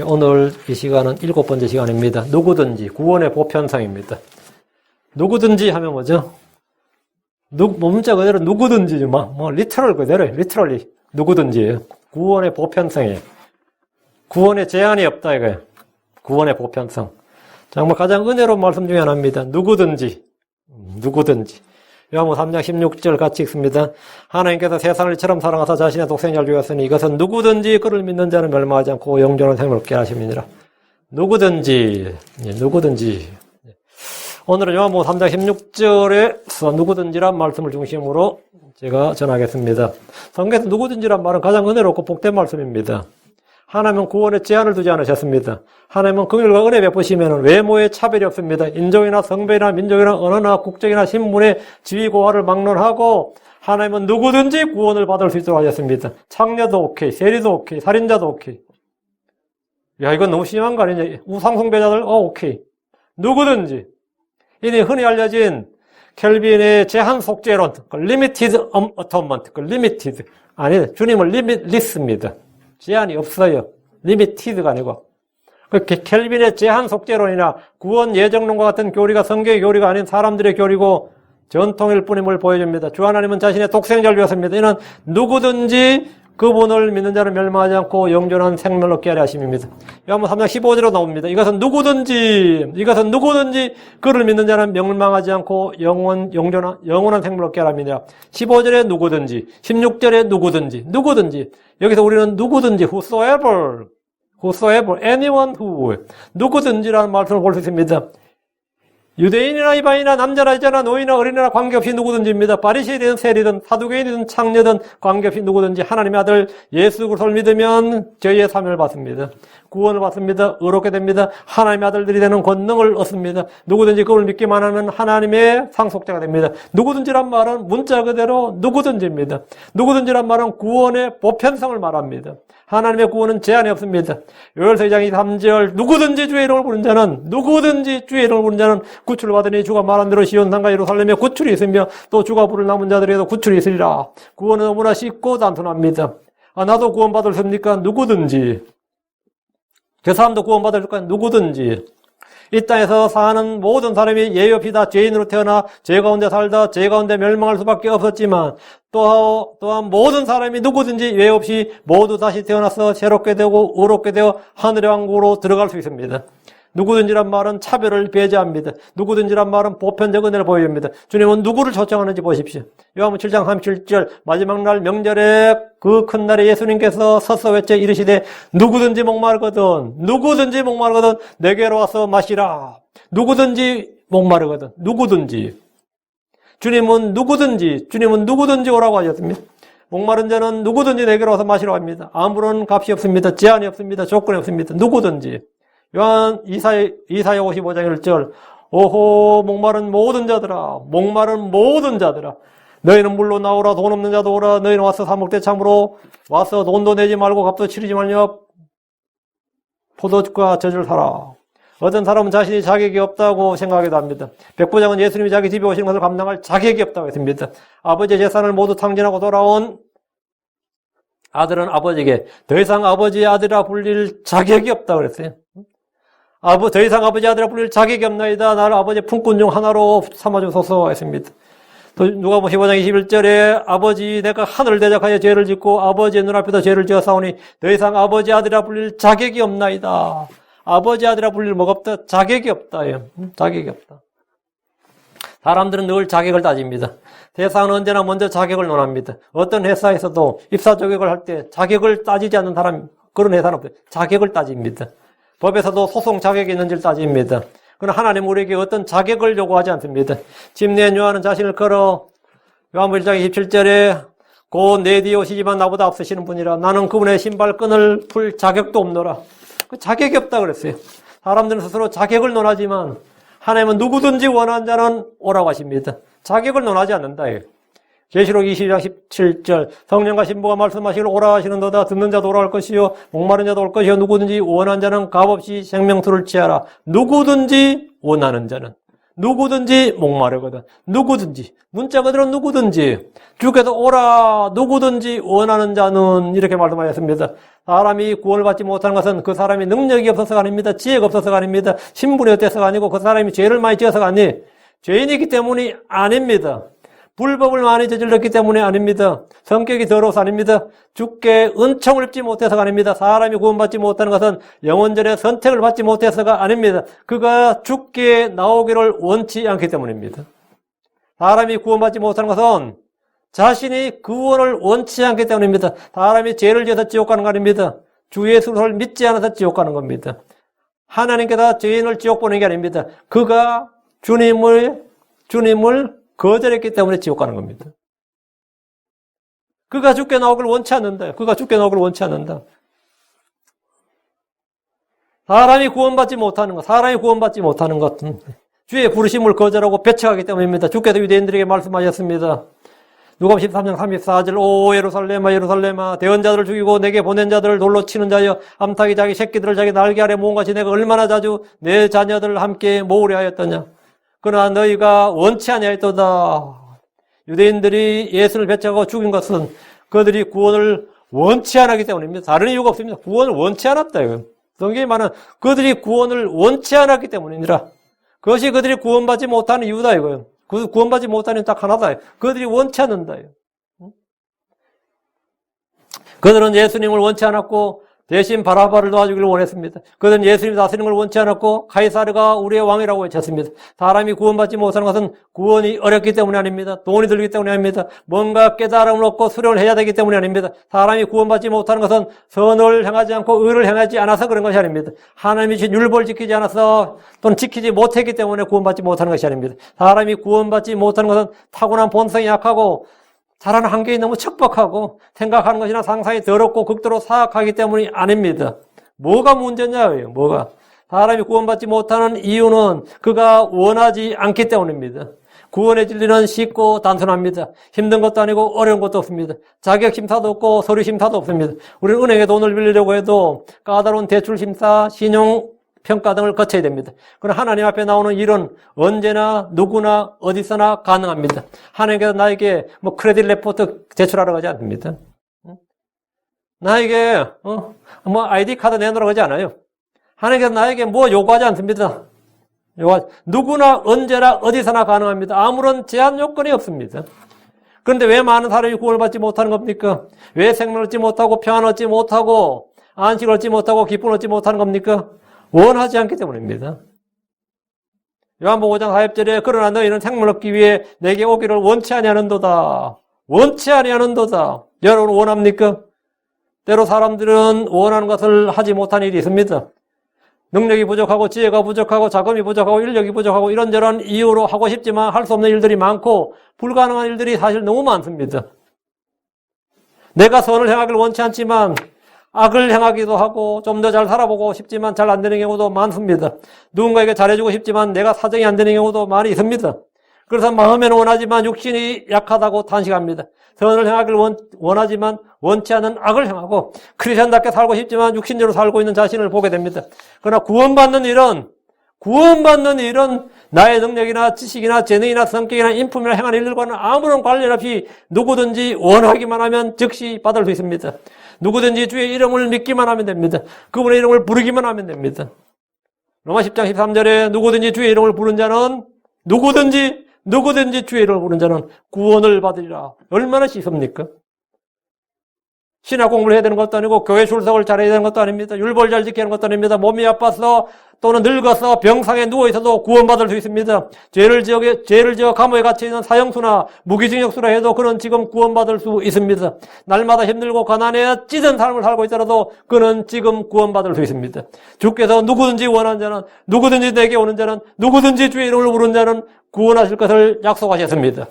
오늘 이 시간은 7번째 시간입니다. 누구든지 구원의 보편성입니다. 누구든지 하면 뭐죠? 문자 그대로 누구든지 리터럴 그대로 리터럴리 누구든지예요. 구원의 보편성이에요. 구원의 제한이 없다 이거예요. 구원의 보편성. 정말 가장 은혜로운 말씀 중에 하나입니다. 누구든지. 요한복음 3장 16절 같이 읽습니다. 하나님께서 세상을 이처럼 사랑하사 자신의 독생자를 주었으니 이것은 누구든지 그를 믿는 자는 멸망하지 않고 영존한 생명을 얻게 하심이니라. 누구든지. 오늘은 요한복음 3장 16절에서 누구든지란 말씀을 중심으로 제가 전하겠습니다. 성경에서 누구든지란 말은 가장 은혜롭고 복된 말씀입니다. 하나님은 구원에 제한을 두지 않으셨습니다. 하나님은 긍휼과 은혜 베푸시면 외모에 차별이 없습니다. 인종이나 성별이나 민족이나 언어나 국적이나 신분의 지위 고하를 막론하고 하나님은 누구든지 구원을 받을 수 있도록 하셨습니다. 창녀도 오케이, 세리도 오케이, 살인자도 오케이. 야, 이건 너무 심한 거 아니냐? 우상숭배자들 오케이. 누구든지. 이니 흔히 알려진 켈빈의 제한 속죄론, limited atonement, limited. 아니, 주님은 limitless입니다. 제한이 없어요. 리미티드가 아니고. 켈빈의 제한 속죄론이나 구원 예정론과 같은 교리가 성경의 교리가 아닌 사람들의 교리고 전통일 뿐임을 보여줍니다. 주 하나님은 자신의 독생자를 주었습니다. 이는 누구든지 그분을 믿는 자는 멸망하지 않고 영존한 생명을 얻게 하려 하심입니다. 요한복음 3장 15절로 나옵니다. 이것은 누구든지 그를 믿는 자는 멸망하지 않고 영원한 생명을 얻게 하려 합니다. 15절에 누구든지, 16절에 누구든지. 여기서 우리는 누구든지 whosoever, anyone who, 누구든지라는 말씀을 볼 수 있습니다. 유대인이나 이방인이나 남자나 여자나 노인이나 어린이나 관계없이 누구든지입니다. 바리새인이든 세리든 사두개인이든 창녀든 관계없이 누구든지 하나님의 아들 예수 그리스도를 믿으면 저희의 사명을 받습니다. 구원을 받습니다. 의롭게 됩니다. 하나님의 아들들이 되는 권능을 얻습니다. 누구든지 그걸 믿기만 하면 하나님의 상속자가 됩니다. 누구든지란 말은 문자 그대로 누구든지입니다. 누구든지란 말은 구원의 보편성을 말합니다. 하나님의 구원은 제한이 없습니다. 요엘서 2장 23절 누구든지 주의 이름을 부르는 자는 구출을 받으니 주가 말한 대로 시온산과 예루살렘에 구출이 있으며 또 주가 부를 남은 자들에게도 구출이 있으리라. 구원은 너무나 쉽고 단순합니다. 나도 구원받을 수 있습니까? 누구든지. 그 사람도 구원받을까? 누구든지. 이 땅에서 사는 모든 사람이 예외 없이 다 죄인으로 태어나 죄 가운데 살다 죄 가운데 멸망할 수밖에 없었지만 또한 모든 사람이 누구든지 예외 없이 모두 다시 태어나서 새롭게 되고 의롭게 되어 하늘의 왕국으로 들어갈 수 있습니다. 누구든지란 말은 차별을 배제합니다. 누구든지란 말은 보편적 은혜를 보여줍니다. 주님은 누구를 초청하는지 보십시오. 요한복음 7장 37절 마지막 날 명절에 그 큰 날에 예수님께서 서서 외쳐 이르시되 누구든지 목마르거든 내게로 와서 마시라. 누구든지 목마르거든 주님은 누구든지 오라고 하셨습니다. 목마른 자는 누구든지 내게로 와서 마시라고 합니다. 아무런 값이 없습니다. 제한이 없습니다. 조건이 없습니다. 누구든지. 이사야 55장 1절 오호 목마른 모든 자들아 너희는 물로 나오라. 돈 없는 자도 오라. 너희는 와서 사먹되 참으로 와서 돈도 내지 말고 값도 치르지 말며 포도주과 젖을 사라. 어떤 사람은 자신이 자격이 없다고 생각하기도 합니다. 백부장은 예수님이 자기 집에 오시는 것을 감당할 자격이 없다고 했습니다. 아버지의 재산을 모두 탕진하고 돌아온 아들은 아버지에게 더 이상 아버지의 아들이라 불릴 자격이 없다고 그랬어요. 더 이상 아버지 아들이라 불릴 자격이 없나이다. 나를 아버지의 품꾼 중 하나로 삼아주소서 했습니다. 또 누가복음 15장 21절에 아버지 내가 하늘을 대적하여 죄를 짓고 아버지의 눈앞에서 죄를 지었사오니 더 이상 아버지 아들이라 불릴 자격이 없나이다. 아버지 아들이라 불릴 뭐가 없다? 자격이 없다. 자격이 없다. 사람들은 늘 자격을 따집니다. 세상은 언제나 먼저 자격을 논합니다. 어떤 회사에서도 입사 조격을 할 때 자격을 따지지 않는 그런 회사는 없어요. 자격을 따집니다. 법에서도 소송 자격이 있는지를 따집니다. 그러나 하나님은 우리에게 어떤 자격을 요구하지 않습니다. 집내인 요한은 자신을 걸어 요한복음 1장 27절에 곧 내 뒤에 오시지만 나보다 앞서시는 분이라 나는 그분의 신발끈을 풀 자격도 없노라. 그 자격이 없다 그랬어요. 사람들은 스스로 자격을 논하지만 하나님은 누구든지 원하는 자는 오라고 하십니다. 자격을 논하지 않는다. 계시록 22장 17절 성령과 신부가 말씀하시기를 오라 하시는도다. 듣는 자도 오라 할 것이요 목마른 자도 올 것이요 누구든지 원하는 자는 값없이 생명수를 취하라. 누구든지 원하는 자는 누구든지 목마르거든. 누구든지. 문자 그대로 누구든지. 주께서 오라 누구든지 원하는 자는 이렇게 말씀하셨습니다. 사람이 구원을 받지 못하는 것은 그 사람이 능력이 없어서가 아닙니다. 지혜가 없어서가 아닙니다. 신분이 어때서가 아니고 그 사람이 죄를 많이 지어서가 아니 죄인이기 때문이 아닙니다. 불법을 많이 저질렀기 때문에 아닙니다. 성격이 더러워서 아닙니다. 주께 은총을 입지 못해서가 아닙니다. 사람이 구원받지 못하는 것은 영원전에 선택을 받지 못해서가 아닙니다. 그가 주께 나오기를 원치 않기 때문입니다. 사람이 구원받지 못하는 것은 자신이 구원을 원치 않기 때문입니다. 사람이 죄를 지어서 지옥 가는 거 아닙니다. 주 예수를 믿지 않아서 지옥 가는 겁니다. 하나님께서 죄인을 지옥 보내는 게 아닙니다. 그가 주님을 거절했기 때문에 지옥 가는 겁니다. 그가 주께 나오기를 원치 않는다. 그가 주께 나오기를 원치 않는다. 사람이 구원받지 못하는 것은 주의 부르심을 거절하고 배척하기 때문입니다. 주께서 유대인들에게 말씀하셨습니다. 누가복음 13장 34절 오 예루살렘아 예루살렘아 대언자들을 죽이고 내게 보낸 자들을 돌로 치는 자여 암탉이 자기 새끼들을 자기 날개 아래 모은같이 내가 얼마나 자주 내 자녀들을 함께 모으려 하였더냐. 그러나 너희가 원치 아니하였도다. 유대인들이 예수를 배척하고 죽인 것은 그들이 구원을 원치 않았기 때문입니다. 다른 이유가 없습니다. 구원을 원치 않았다. 성경이 말하는 그들이 구원을 원치 않았기 때문이니라. 그것이 그들이 구원받지 못하는 이유다 이거예요. 구원받지 못하는 딱 하나다. 그들이 원치 않는다. 그들은 예수님을 원치 않았고 대신 바라바를 도와주기를 원했습니다. 그들은 예수님이 다스리는 걸 원치 않았고 카이사르가 우리의 왕이라고 외쳤습니다. 사람이 구원받지 못하는 것은 구원이 어렵기 때문이 아닙니다. 돈이 들기 때문이 아닙니다. 뭔가 깨달음을 얻고 수련을 해야 되기 때문이 아닙니다. 사람이 구원받지 못하는 것은 선을 행하지 않고 의를 행하지 않아서 그런 것이 아닙니다. 하나님이 주신 율법을 지키지 않아서 또는 지키지 못했기 때문에 구원받지 못하는 것이 아닙니다. 사람이 구원받지 못하는 것은 타고난 본성이 약하고 자라는 한계에 너무 척박하고 생각하는 것이나 상상이 더럽고 극도로 사악하기 때문이 아닙니다. 뭐가 문제냐고요. 뭐가. 사람이 구원받지 못하는 이유는 그가 원하지 않기 때문입니다. 구원의 진리는 쉽고 단순합니다. 힘든 것도 아니고 어려운 것도 없습니다. 자격 심사도 없고 서류 심사도 없습니다. 우리는 은행에 돈을 빌리려고 해도 까다로운 대출 심사, 신용 평가 등을 거쳐야 됩니다. 그러나 하나님 앞에 나오는 일은 언제나 누구나 어디서나 가능합니다. 하나님께서 나에게 크레딧 레포트 제출하라고 하지 않습니다. 나에게 아이디 카드 내놓으라고 하지 않아요. 하나님께서 나에게 요구하지 않습니다. 누구나 언제나 어디서나 가능합니다. 아무런 제한 요건이 없습니다. 그런데 왜 많은 사람이 구원을 받지 못하는 겁니까? 왜 생명을 얻지 못하고 평안을 얻지 못하고 안식을 얻지 못하고 기쁨을 얻지 못하는 겁니까? 원하지 않기 때문입니다. 요한복음 5장 4절에 그러나 너희는 생명을 얻기 위해 내게 오기를 원치 아니하는도다. 원치 아니하는도다. 여러분 원합니까? 때로 사람들은 원하는 것을 하지 못한 일이 있습니다. 능력이 부족하고 지혜가 부족하고 자금이 부족하고 인력이 부족하고 이런저런 이유로 하고 싶지만 할 수 없는 일들이 많고 불가능한 일들이 사실 너무 많습니다. 내가 선을 행하기를 원치 않지만 악을 행하기도 하고 좀 더 잘 살아보고 싶지만 잘 안 되는 경우도 많습니다. 누군가에게 잘해주고 싶지만 내가 사정이 안 되는 경우도 많이 있습니다. 그래서 마음에는 원하지만 육신이 약하다고 탄식합니다. 선을 행하기를 원하지만 원치 않는 악을 행하고 크리스천답게 살고 싶지만 육신대로 살고 있는 자신을 보게 됩니다. 그러나 구원받는 일은 나의 능력이나 지식이나 재능이나 성격이나 인품이나 행하는 일들과는 아무런 관련 없이 누구든지 원하기만 하면 즉시 받을 수 있습니다. 누구든지 주의 이름을 믿기만 하면 됩니다. 그분의 이름을 부르기만 하면 됩니다. 로마 10장 13절에 누구든지 주의 이름을 부른 자는 누구든지 주의 이름을 부른 자는 구원을 받으리라. 얼마나 쉽습니까? 신학 공부를 해야 되는 것도 아니고 교회 출석을 잘해야 되는 것도 아닙니다. 율법을 잘 지켜야 하는 것도 아닙니다. 몸이 아파서 또는 늙어서 병상에 누워있어도 구원받을 수 있습니다. 죄를 지어 감옥에 갇혀있는 사형수나 무기징역수라 해도 그는 지금 구원받을 수 있습니다. 날마다 힘들고 가난해 찢은 삶을 살고 있더라도 그는 지금 구원받을 수 있습니다. 주께서 누구든지 원하는 자는 누구든지 내게 오는 자는 누구든지 주의 이름을 부른 자는 구원하실 것을 약속하셨습니다.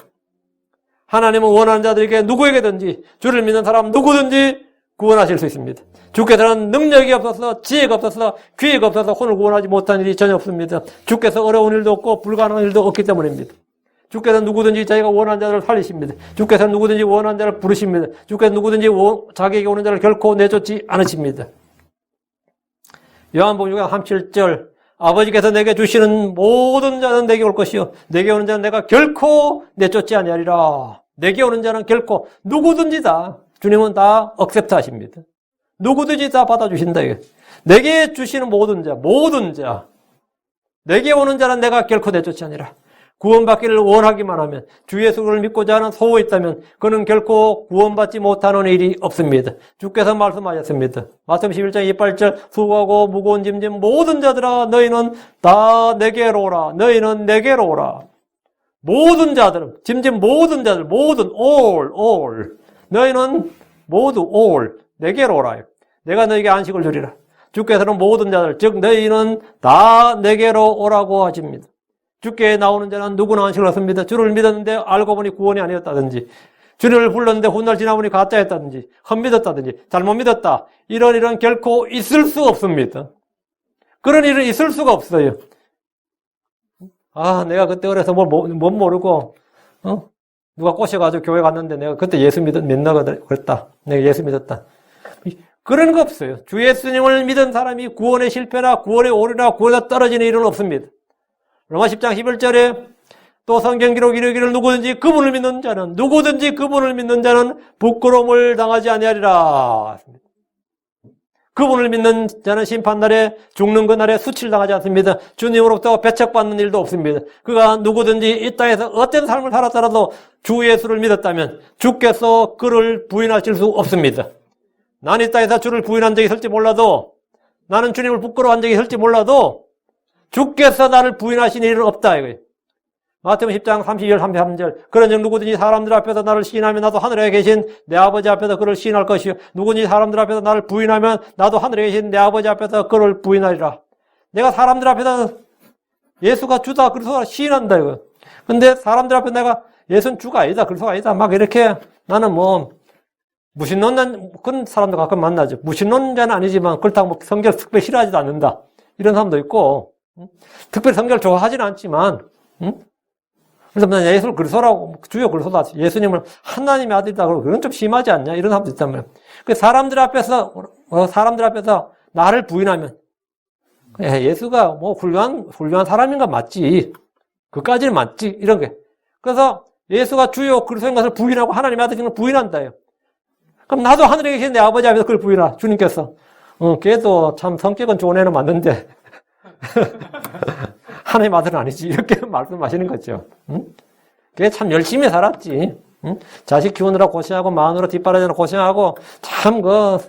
하나님은 원하는 자들에게 누구에게든지 주를 믿는 사람 누구든지 구원하실 수 있습니다. 주께서는 능력이 없어서 지혜가 없어서 기회가 없어서 혼을 구원하지 못한 일이 전혀 없습니다. 주께서 어려운 일도 없고 불가능한 일도 없기 때문입니다. 주께서는 누구든지 자기가 원하는 자를 살리십니다. 주께서는 누구든지 원하는 자를 부르십니다. 주께서 누구든지 자기에게 오는 자를 결코 내쫓지 않으십니다. 요한복음 6장 37절 아버지께서 내게 주시는 모든 자는 내게 올 것이요 내게 오는 자는 내가 결코 내쫓지 아니하리라. 내게 오는 자는 결코 누구든지 다 주님은 다 억셉트 하십니다. 누구든지 다 받아주신다. 내게 주시는 모든 자 내게 오는 자는 내가 결코 내쫓지 아니라. 구원받기를 원하기만 하면 주 예수를 믿고자 하는 소원이 있다면 그는 결코 구원받지 못하는 일이 없습니다. 주께서 말씀하셨습니다. 마태복음 11장 28절 수고하고 무거운 짐진 모든 자들아 너희는 다 내게로 오라. 너희는 내게로 오라. 모든 자들 짐진 모든 자들 모든 all 너희는 모두 all 내게로 오라. 내가 너희에게 안식을 주리라. 주께서는 모든 자들 즉 너희는 다 내게로 오라고 하십니다. 주께 나오는 자는 누구나 안식을 얻습니다. 주를 믿었는데 알고 보니 구원이 아니었다든지 주를 불렀는데 훗날 지나보니 가짜였다든지 헛믿었다든지 잘못 믿었다. 이런 일은 결코 있을 수 없습니다. 그런 일은 있을 수가 없어요. 내가 그때 어려서 못 모르고 누가 꼬셔가지고 교회 갔는데 내가 그때 예수 믿나 그랬다. 내가 예수 믿었다. 그런 거 없어요. 주 예수님을 믿은 사람이 구원의 실패나 구원의 오류나 구원에 떨어지는 일은 없습니다. 로마 10장 11절에 또 성경 기록 이르기를 누구든지 그분을 믿는 자는 부끄러움을 당하지 아니하리라. 그분을 믿는 자는 심판날에 죽는 그날에 수치를 당하지 않습니다. 주님으로부터 배척받는 일도 없습니다. 그가 누구든지 이 땅에서 어떤 삶을 살았더라도 주 예수를 믿었다면 주께서 그를 부인하실 수 없습니다. 난 이 땅에서 주를 부인한 적이 있을지 몰라도 나는 주님을 부끄러워한 적이 있을지 몰라도 주께서 나를 부인하신 일은 없다 이거예요. 마태복음 10장 32절 33절 그런즉 누구든지 사람들 앞에서 나를 시인하면 나도 하늘에 계신 내 아버지 앞에서 그를 시인할 것이요 누구든지 사람들 앞에서 나를 부인하면 나도 하늘에 계신 내 아버지 앞에서 그를 부인하리라. 내가 사람들 앞에서 예수가 주다 그래서 시인한다 이거. 근데 사람들 앞에 내가 예수는 주가 아니다 그리스도가 아니다 막 이렇게 나는 무신론자 그런 사람도 가끔 만나죠. 무신론자는 아니지만 그렇다고 성경을 특별히 싫어하지도 않는다 이런 사람도 있고 특별히 성경을 좋아하지는 않지만 그래서 난 예수를 그리스도라고 주요 그리스도다 예수님을 하나님의 아들이다 그러고 그건 좀 심하지 않냐 이런 사람도 있단 말이에요. 사람들 앞에서 나를 부인하면 예수가 훌륭한 사람인가 맞지 그까지는 맞지 이런 게 그래서 예수가 주요 그리스도인 것을 부인하고 하나님의 아들인 걸 부인한다요. 그럼 나도 하늘에 계신 내 아버지 앞에서 그걸 부인하 주님께서 걔도 참 성격은 좋은 애는 맞는데 하나님 아들은 아니지 이렇게 말씀하시는 거죠. 걔 참 열심히 살았지. 자식 키우느라 고생하고 마누라 뒷바라지느라 고생하고 참 그런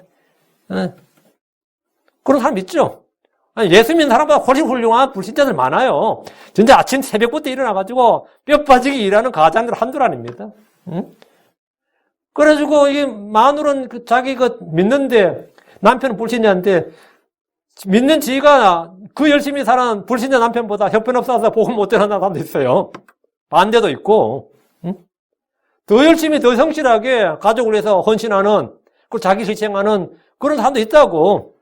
사람 있죠. 예수 믿는 사람보다 훨씬 훌륭한 불신자들 많아요. 진짜 아침 새벽부터 일어나가지고 뼈 빠지게 일하는 가장들 한둘 아닙니다. 그래가지고 이 마누라는 자기 믿는데 남편은 불신자인데 믿는 지가 그 열심히 사는 불신자 남편보다 형편없어서 복음 못 전하는 사람도 있어요. 반대도 있고 더 열심히 더 성실하게 가족을 위해서 헌신하는 그리고 자기 희생하는 그런 사람도 있다고.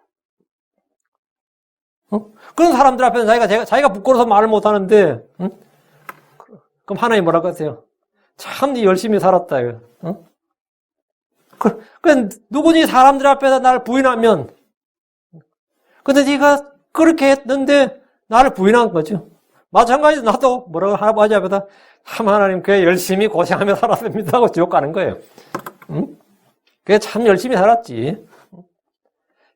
그런 사람들 앞에서 자기가 부끄러워서 말을 못하는데 그럼 하나님 뭐라고 하세요? 참 열심히 살았다 이거. 누구니 사람들 앞에서 나를 부인하면 근데 네가 그렇게 했는데 나를 부인한 거죠. 마찬가지로 나도 뭐라고 아버지 앞에다 참 하나님 그게 열심히 고생하며 살았습니다 하고 지옥 가는 거예요. 그게 참 열심히 살았지.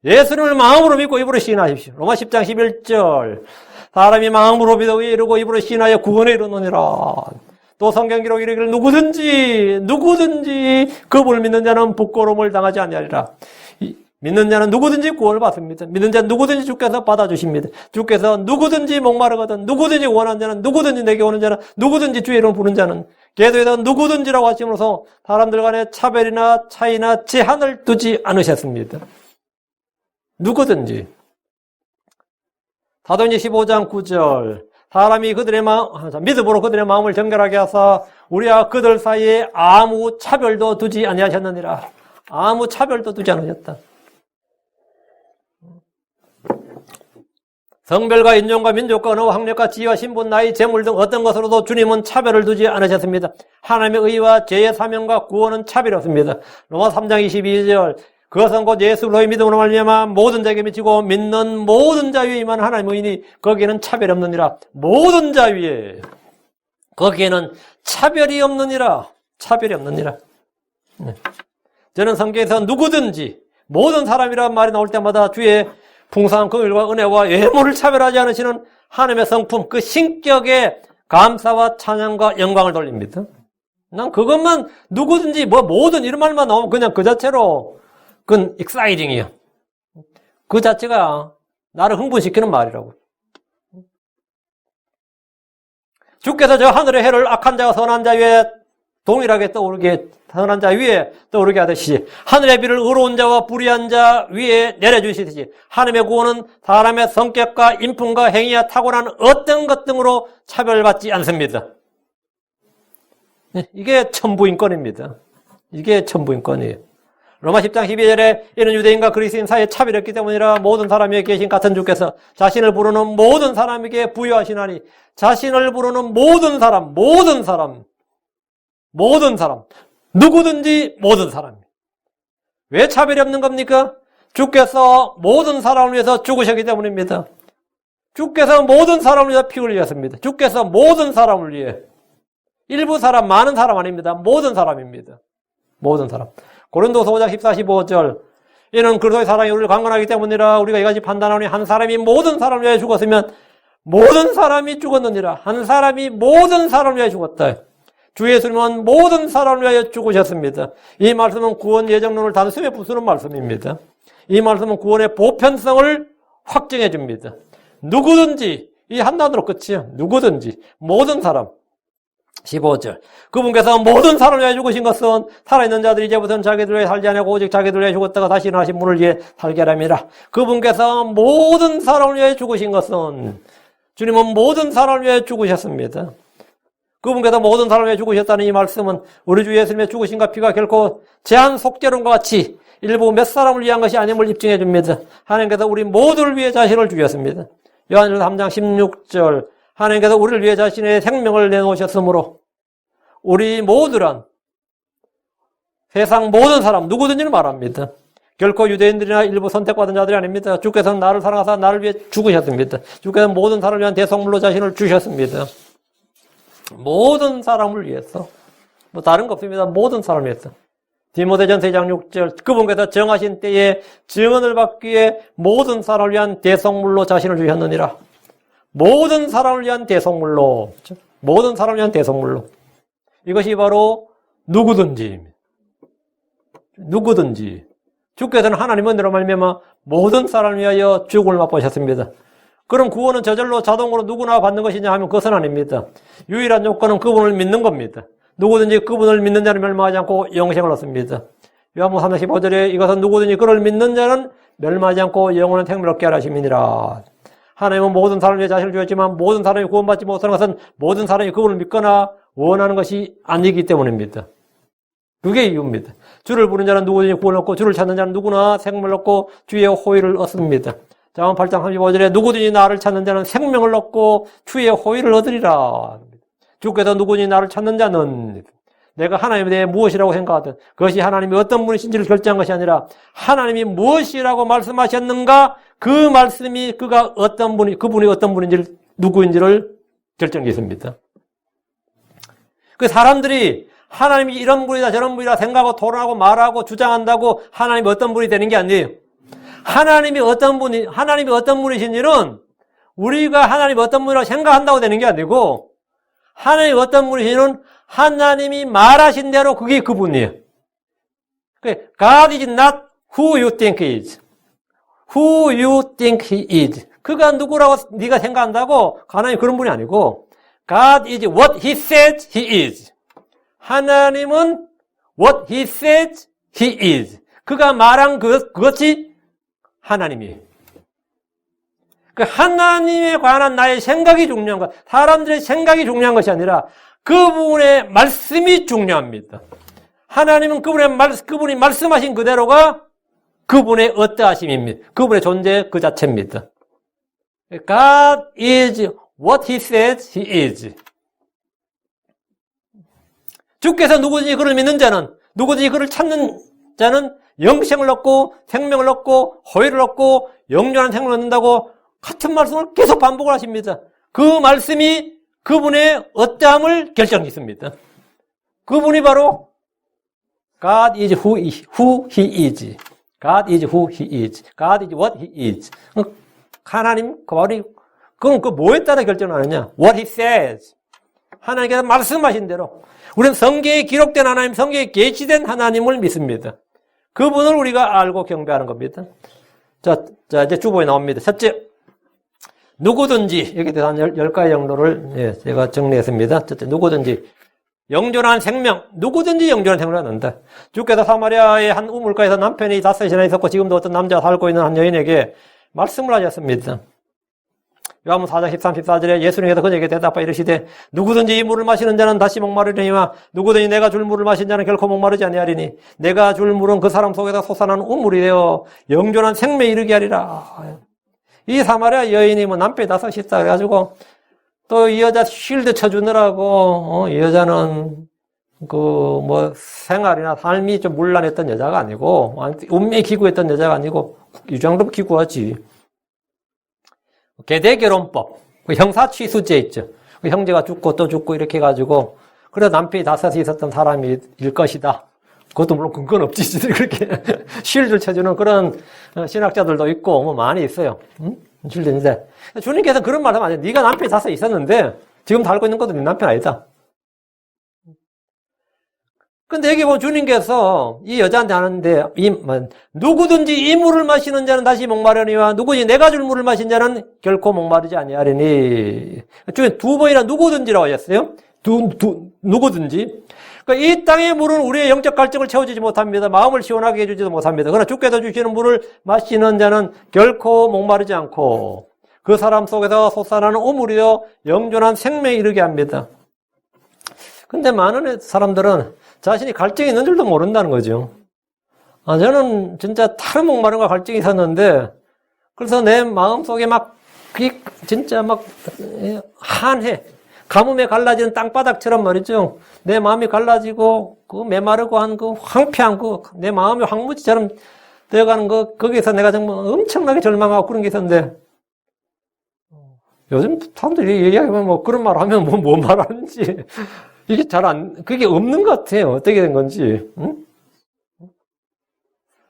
예수님을 마음으로 믿고 입으로 시인하십시오. 로마 10장 11절 사람이 마음으로 믿고 이르고 입으로 시인하여 구원에 이르노니라. 또 성경 기록 이르기를 누구든지 그분을 믿는 자는 부끄러움을 당하지 아니하리라. 믿는 자는 누구든지 구원을 받습니다. 믿는 자는 누구든지 주께서 받아주십니다. 주께서 누구든지 목마르거든 누구든지 원하는 자는 누구든지 내게 오는 자는 누구든지 주의 이름을 부르는 자는 계도에서 누구든지라고 하심으로써 사람들 간에 차별이나 차이나 제한을 두지 않으셨습니다. 누구든지. 사도행전 15장 9절 사람이 믿음으로 그들의 마음을 정결하게 하사 우리와 그들 사이에 아무 차별도 두지 아니하셨느니라. 아무 차별도 두지 않으셨다. 성별과 인종과 민족과 언어와 학력과 지위와 신분, 나이, 재물 등 어떤 것으로도 주님은 차별을 두지 않으셨습니다. 하나님의 의와 죄의 사명과 구원은 차별이 없습니다. 로마 3장 22절 그것은 곧 예수로의 믿음으로 말미암아 모든 자에게 미치고 믿는 모든 자 위에 임한 하나님의 의인이 거기에는 차별이 없느니라. 모든 자 위에 거기에는 차별이 없느니라. 차별이 없느니라. 저는 성경에서 누구든지 모든 사람이라는 말이 나올 때마다 주의 풍성한 긍휼과 은혜와 외모를 차별하지 않으시는 하나님의 성품, 그 신격에 감사와 찬양과 영광을 돌립니다. 난 그것만 누구든지 모든 이런 말만 나오면 그냥 그 자체로 그건 exciting이야. 그 자체가 나를 흥분시키는 말이라고. 주께서 저 하늘의 해를 악한 자와 선한 자 위에 동일하게 떠오르게, 선한 자 위에 떠오르게 하듯이 하늘의 비를 의로운 자와 불의한 자 위에 내려주시듯이 하나님의 구원은 사람의 성격과 인품과 행위와 타고난 어떤 것 등으로 차별받지 않습니다. 이게 천부인권입니다. 이게 천부인권이에요. 로마 10장 12절에 이는 유대인과 그리스인 사이에 차별이 없기 때문이라 모든 사람에게 계신 같은 주께서 자신을 부르는 모든 사람에게 부여하시나니 자신을 부르는 모든 사람, 누구든지 모든 사람. 왜 차별이 없는 겁니까? 주께서 모든 사람을 위해서 죽으셨기 때문입니다. 주께서 모든 사람을 위해서 피 흘리셨습니다. 주께서 모든 사람을 위해. 일부 사람, 많은 사람 아닙니다. 모든 사람입니다. 모든 사람. 고린도서 5장 14, 15절. 이는 그리스도의 사랑이 우리를 강건하기 때문이라 우리가 이같이 판단하니 한 사람이 모든 사람을 위해 죽었으면 모든 사람이 죽었느니라. 한 사람이 모든 사람을 위해 죽었다. 주 예수님은 모든 사람을 위하여 죽으셨습니다. 이 말씀은 구원 예정론을 단숨에 부수는 말씀입니다. 이 말씀은 구원의 보편성을 확증해 줍니다. 누구든지, 이 한 단어로 끝이에요. 누구든지, 모든 사람. 15절. 그분께서 모든 사람을 위하여 죽으신 것은 살아있는 자들이 이제부터는 자기들 위해 살지 않고 오직 자기들 위해 죽었다가 다시 일어나신 분을 위해 살게 하랍니다. 그분께서 모든 사람을 위하여 죽으신 것은 주님은 모든 사람을 위하여 죽으셨습니다. 그분께서 모든 사람을 위해 죽으셨다는 이 말씀은 우리 주 예수님의 죽으심과 피가 결코 제한 속죄론과 같이 일부 몇 사람을 위한 것이 아님을 입증해 줍니다. 하나님께서 우리 모두를 위해 자신을 죽였습니다. 요한일서 3장 16절. 하나님께서 우리를 위해 자신의 생명을 내놓으셨으므로 우리 모두란 세상 모든 사람 누구든지를 말합니다. 결코 유대인들이나 일부 선택받은 자들이 아닙니다. 주께서는 나를 사랑하사 나를 위해 죽으셨습니다. 주께서는 모든 사람을 위한 대속물로 자신을 주셨습니다. 모든 사람을 위해서. 다른 거 없습니다. 모든 사람을 위해서. 디모데전서 2장 6절. 그분께서 정하신 때에 증언을 받기 위해 모든 사람을 위한 대속물로 자신을 주셨느니라. 모든 사람을 위한 대속물로. 모든 사람을 위한 대속물로. 이것이 바로 누구든지입니다. 누구든지. 주께서는 하나님의 은혜로 말미암아 모든 사람을 위하여 죽음을 맛보셨습니다. 그럼 구원은 저절로 자동으로 누구나 받는 것이냐 하면 그것은 아닙니다. 유일한 요건은 그분을 믿는 겁니다. 누구든지 그분을 믿는 자는 멸망하지 않고 영생을 얻습니다. 요한복음 3장 15절에 이것은 누구든지 그를 믿는 자는 멸망하지 않고 영원한 생명을 얻게 하라 하심이니라. 하나님은 모든 사람을 위해 자신을 주었지만 모든 사람이 구원받지 못하는 것은 모든 사람이 그분을 믿거나 원하는 것이 아니기 때문입니다. 그게 이유입니다. 주를 부르는 자는 누구든지 구원을 얻고 주를 찾는 자는 누구나 생명을 얻고 주의 호의를 얻습니다. 자언 8장 35절에 누구든지 나를 찾는 자는 생명을 얻고 주의 호의를 얻으리라. 주께서 누구든지 나를 찾는 자는 내가 하나님에 대해 무엇이라고 생각하든 그것이 하나님이 어떤 분이신지를 결정한 것이 아니라 하나님이 무엇이라고 말씀하셨는가 그 말씀이 그가 어떤 분이 그분이 어떤 분인지를 누구인지를 결정짓습니다. 그 사람들이 하나님이 이런 분이다 저런 분이다 생각하고 토론하고 말하고 주장한다고 하나님이 어떤 분이 되는 게 아니에요. 하나님이 어떤 분이신지는 우리가 하나님이 어떤 분이라고 생각한다고 되는 게 아니고 하나님이 어떤 분이신지는 하나님이 말하신 대로 그게 그분이에요. God is not who you think he is. Who you think he is. 그가 누구라고 네가 생각한다고 하나님이 그런 분이 아니고 God is what he says he is. 하나님은 what he says he is. 그가 말한 그것이 하나님이에요. 그 하나님에 관한 나의 생각이 중요한 것, 사람들의 생각이 중요한 것이 아니라 그분의 말씀이 중요합니다. 하나님은 그분이 말씀하신 그대로가 그분의 어떠하심입니다. 그분의 존재 그 자체입니다. God is what he says he is. 주께서 누구든지 그를 믿는 자는, 누구든지 그를 찾는 자는 영생을 얻고 생명을 얻고 호의를 얻고 영원한 생명을 얻는다고 같은 말씀을 계속 반복을 하십니다. 그 말씀이 그분의 어떠함을 결정짓습니다. 그분이 바로 God is who he is. God is who he is. God is what he is. 하나님, 그건 뭐에 따라 결정하느냐? What he says. 하나님께서 말씀하신 대로. 우리는 성경에 기록된 하나님, 성경에 계시된 하나님을 믿습니다. 그분을 우리가 알고 경배하는 겁니다. 자, 이제 주보에 나옵니다. 첫째, 누구든지, 여기 대해서 한 10가지 정도를 제가 정리했습니다. 첫째, 누구든지, 영존한 생명, 누구든지 영존한 생명을 얻는다. 주께서 사마리아의 한 우물가에서 남편이 5이나 있었고, 지금도 어떤 남자가 살고 있는 한 여인에게 말씀을 하셨습니다. 요한복음 4장 13, 14절에 예수님께서 그에게 대답하여 이르시되 누구든지 이 물을 마시는 자는 다시 목마르리니와 누구든지 내가 줄 물을 마신 자는 결코 목마르지 아니하리니 내가 줄 물은 그 사람 속에서 솟아나는 우물이 되어 영존한 생명에 이르게 하리라. 이 사마리아 여인이 남편이 5이 있다 그래가지고 또 이 여자 쉴드 쳐주느라고 이 여자는 생활이나 삶이 좀 문란했던 여자가 아니고 운명이 기구했던 여자가 아니고 이 정도면 기구하지. 계대결혼법, 형사취수죄 있죠. 형제가 죽고 또 죽고 이렇게 해가지고, 그래서 남편이 5이 있었던 사람일 것이다. 그것도 물론 근거는 없지. 그렇게 실줄 쳐주는 그런 신학자들도 있고, 많이 있어요. 실줄인데. 주님께서는 그런 말을 하면 안 돼. 네가 남편이 5이 있었는데, 지금 살고 있는 것도 네 남편 아니다. 근데 여기 보면 주님께서 이 여자한테 하는데, 누구든지 이 물을 마시는 자는 다시 목마르니와 누구든지 내가 줄 물을 마신 자는 결코 목마르지 아니하리니. 주님 2번이나 누구든지라고 하셨어요. 누구든지. 그러니까 이 땅의 물은 우리의 영적 갈증을 채워주지 못합니다. 마음을 시원하게 해주지도 못합니다. 그러나 주께서 주시는 물을 마시는 자는 결코 목마르지 않고 그 사람 속에서 솟아나는 우물이여 영존한 생명에 이르게 합니다. 근데 많은 사람들은 자신이 갈증이 있는 줄도 모른다는 거죠. 저는 진짜 다른 목마름과 갈증이 있었는데, 그래서 내 마음속에 진짜 한해, 가뭄에 갈라지는 땅바닥처럼 말이죠. 내 마음이 갈라지고, 메마르고 한 황폐한 내 마음이 황무지처럼 되어가는 거기서 내가 정말 엄청나게 절망하고 그런 게 있었는데, 요즘 사람들이 얘기하면 그런 말 하면 뭔 말하는지. 이게 그게 없는 것 같아요. 어떻게 된 건지. 응?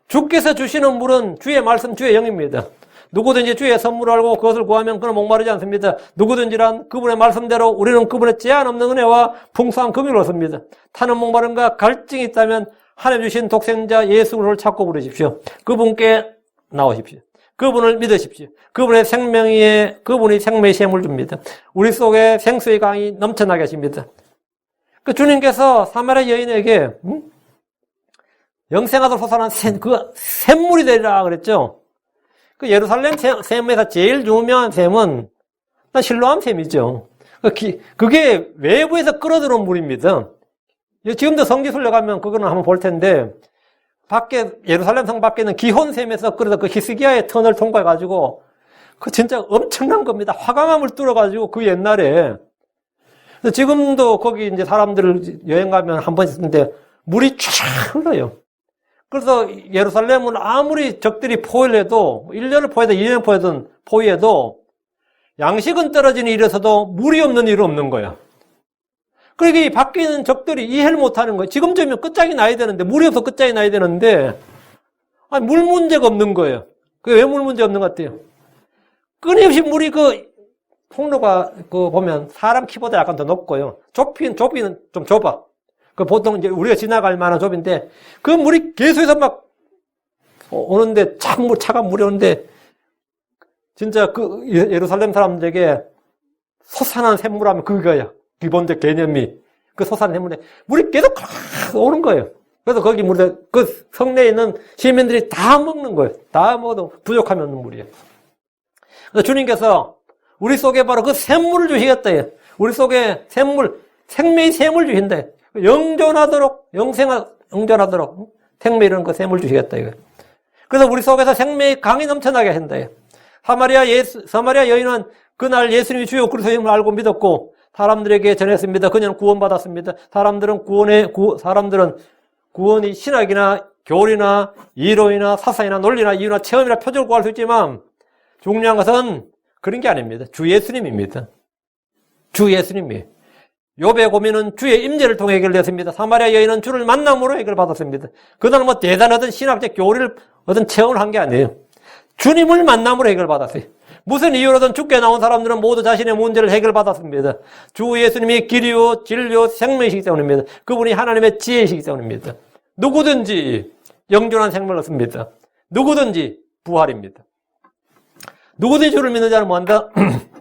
주께서 주시는 물은 주의 말씀, 주의 영입니다. 누구든지 주의 선물을 알고 그것을 구하면 그는 목마르지 않습니다. 누구든지란 그분의 말씀대로 우리는 그분의 제한 없는 은혜와 풍성한 금을 얻습니다. 타는 목마름과 갈증이 있다면 하나님 주신 독생자 예수를 찾고 부르십시오. 그분께 나오십시오. 그분을 믿으십시오. 그분이 생명의 샘을 줍니다. 우리 속에 생수의 강이 넘쳐나게 하십니다. 그 주님께서 사마리아 여인에게 영생하도록 솟아난 샘물이 되리라 그랬죠. 그 예루살렘 샘에서 제일 유명한 샘은 실로암 샘이죠. 그게 외부에서 끌어들어온 물입니다. 지금도 성지순례 가면 그거는 한번 볼 텐데 예루살렘 성 밖에 있는 기혼샘에서 끌어서 히스기야의 터널 통과해가지고 진짜 엄청난 겁니다. 화강암을 뚫어가지고 옛날에 지금도 거기 이제 사람들 여행 가면 한 번 있는데 물이 쫙 흘러요. 그래서 예루살렘은 아무리 적들이 포위를 해도 1년을 포위해도 2년을 포위해도 양식은 떨어지는 일에서도 물이 없는 일은 없는 거야. 그러니까 이 밖에 있는 적들이 이해를 못하는 거예요. 지금쯤이면 끝장이 나야 되는데 물이 없어 끝장이 나야 되는데 물 문제가 없는 거예요. 그게 왜 물 문제가 없는 것 같아요? 끊임없이 물이 통로가 보면 사람 키보다 약간 더 높고요. 좁이는 좀 좁아. 보통 이제 우리가 지나갈 만한 좁인데 그 물이 계속해서 오는데 차가운 물이 오는데 진짜 예루살렘 사람들에게 솟아난 샘물하면 그거야. 기본적 개념이 솟아난 샘물에 물이 계속 오는 거예요. 그래서 거기 물에 성내에 있는 시민들이 다 먹는 거예요. 다 먹어도 부족함이 없는 물이에요. 그래서 주님께서 우리 속에 바로 샘물을 주시겠다. 우리 속에 생명의 샘을 주신다. 영존하도록, 영존하도록 생명 이런 샘을 주시겠다. 그래서 우리 속에서 생명의 강이 넘쳐나게 하신다. 사마리아 여인은 그날 예수님이 주요 그리스도임을 알고 믿었고 사람들에게 전했습니다. 그녀는 구원받았습니다. 사람들은 구원이 신학이나 교리나 이론이나 사상이나 논리나 이유나 체험이나 표적을 구할 수 있지만 중요한 것은 그런 게 아닙니다. 주 예수님입니다. 주 예수님이. 욥의 고민은 주의 임재를 통해 해결됐습니다. 사마리아 여인은 주를 만남으로 해결받았습니다. 그들은 뭐 대단하던 신학적 교리를 어떤 체험을 한 게 아니에요. 주님을 만남으로 해결받았어요. 무슨 이유로든 죽게 나온 사람들은 모두 자신의 문제를 해결받았습니다. 주 예수님이 길이요 진리요 생명이시기 때문입니다. 그분이 하나님의 지혜이시기 때문입니다. 누구든지 영존한 생명을 얻습니다. 누구든지 부활입니다. 누구든지 주를 믿는 자는 뭐한다?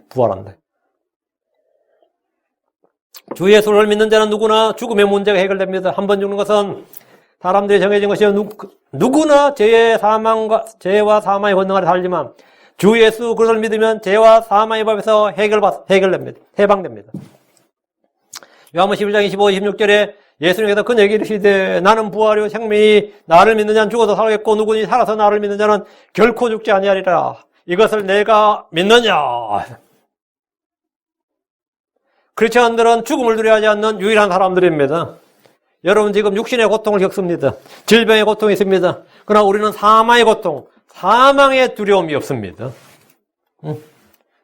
부활한다. 주 예수를 믿는 자는 누구나 죽음의 문제가 해결됩니다. 한 번 죽는 것은 사람들이 정해진 것이요. 누구나 죄와 사망의 권능 아래 살지만 주 예수 그리스도를 믿으면 죄와 사망의 법에서 해결됩니다. 해방됩니다. 요한복음 11장 25, 26절에 예수님께서 그 얘기를 이르시되 나는 부활이요 생명이 나를 믿는 자는 죽어도 살겠고 누구니 살아서 나를 믿는 자는 결코 죽지 아니하리라. 이것을 내가 믿느냐? 크리스천들은 죽음을 두려워하지 않는 유일한 사람들입니다. 여러분 지금 육신의 고통을 겪습니다. 질병의 고통이 있습니다. 그러나 우리는 사망의 고통, 사망의 두려움이 없습니다.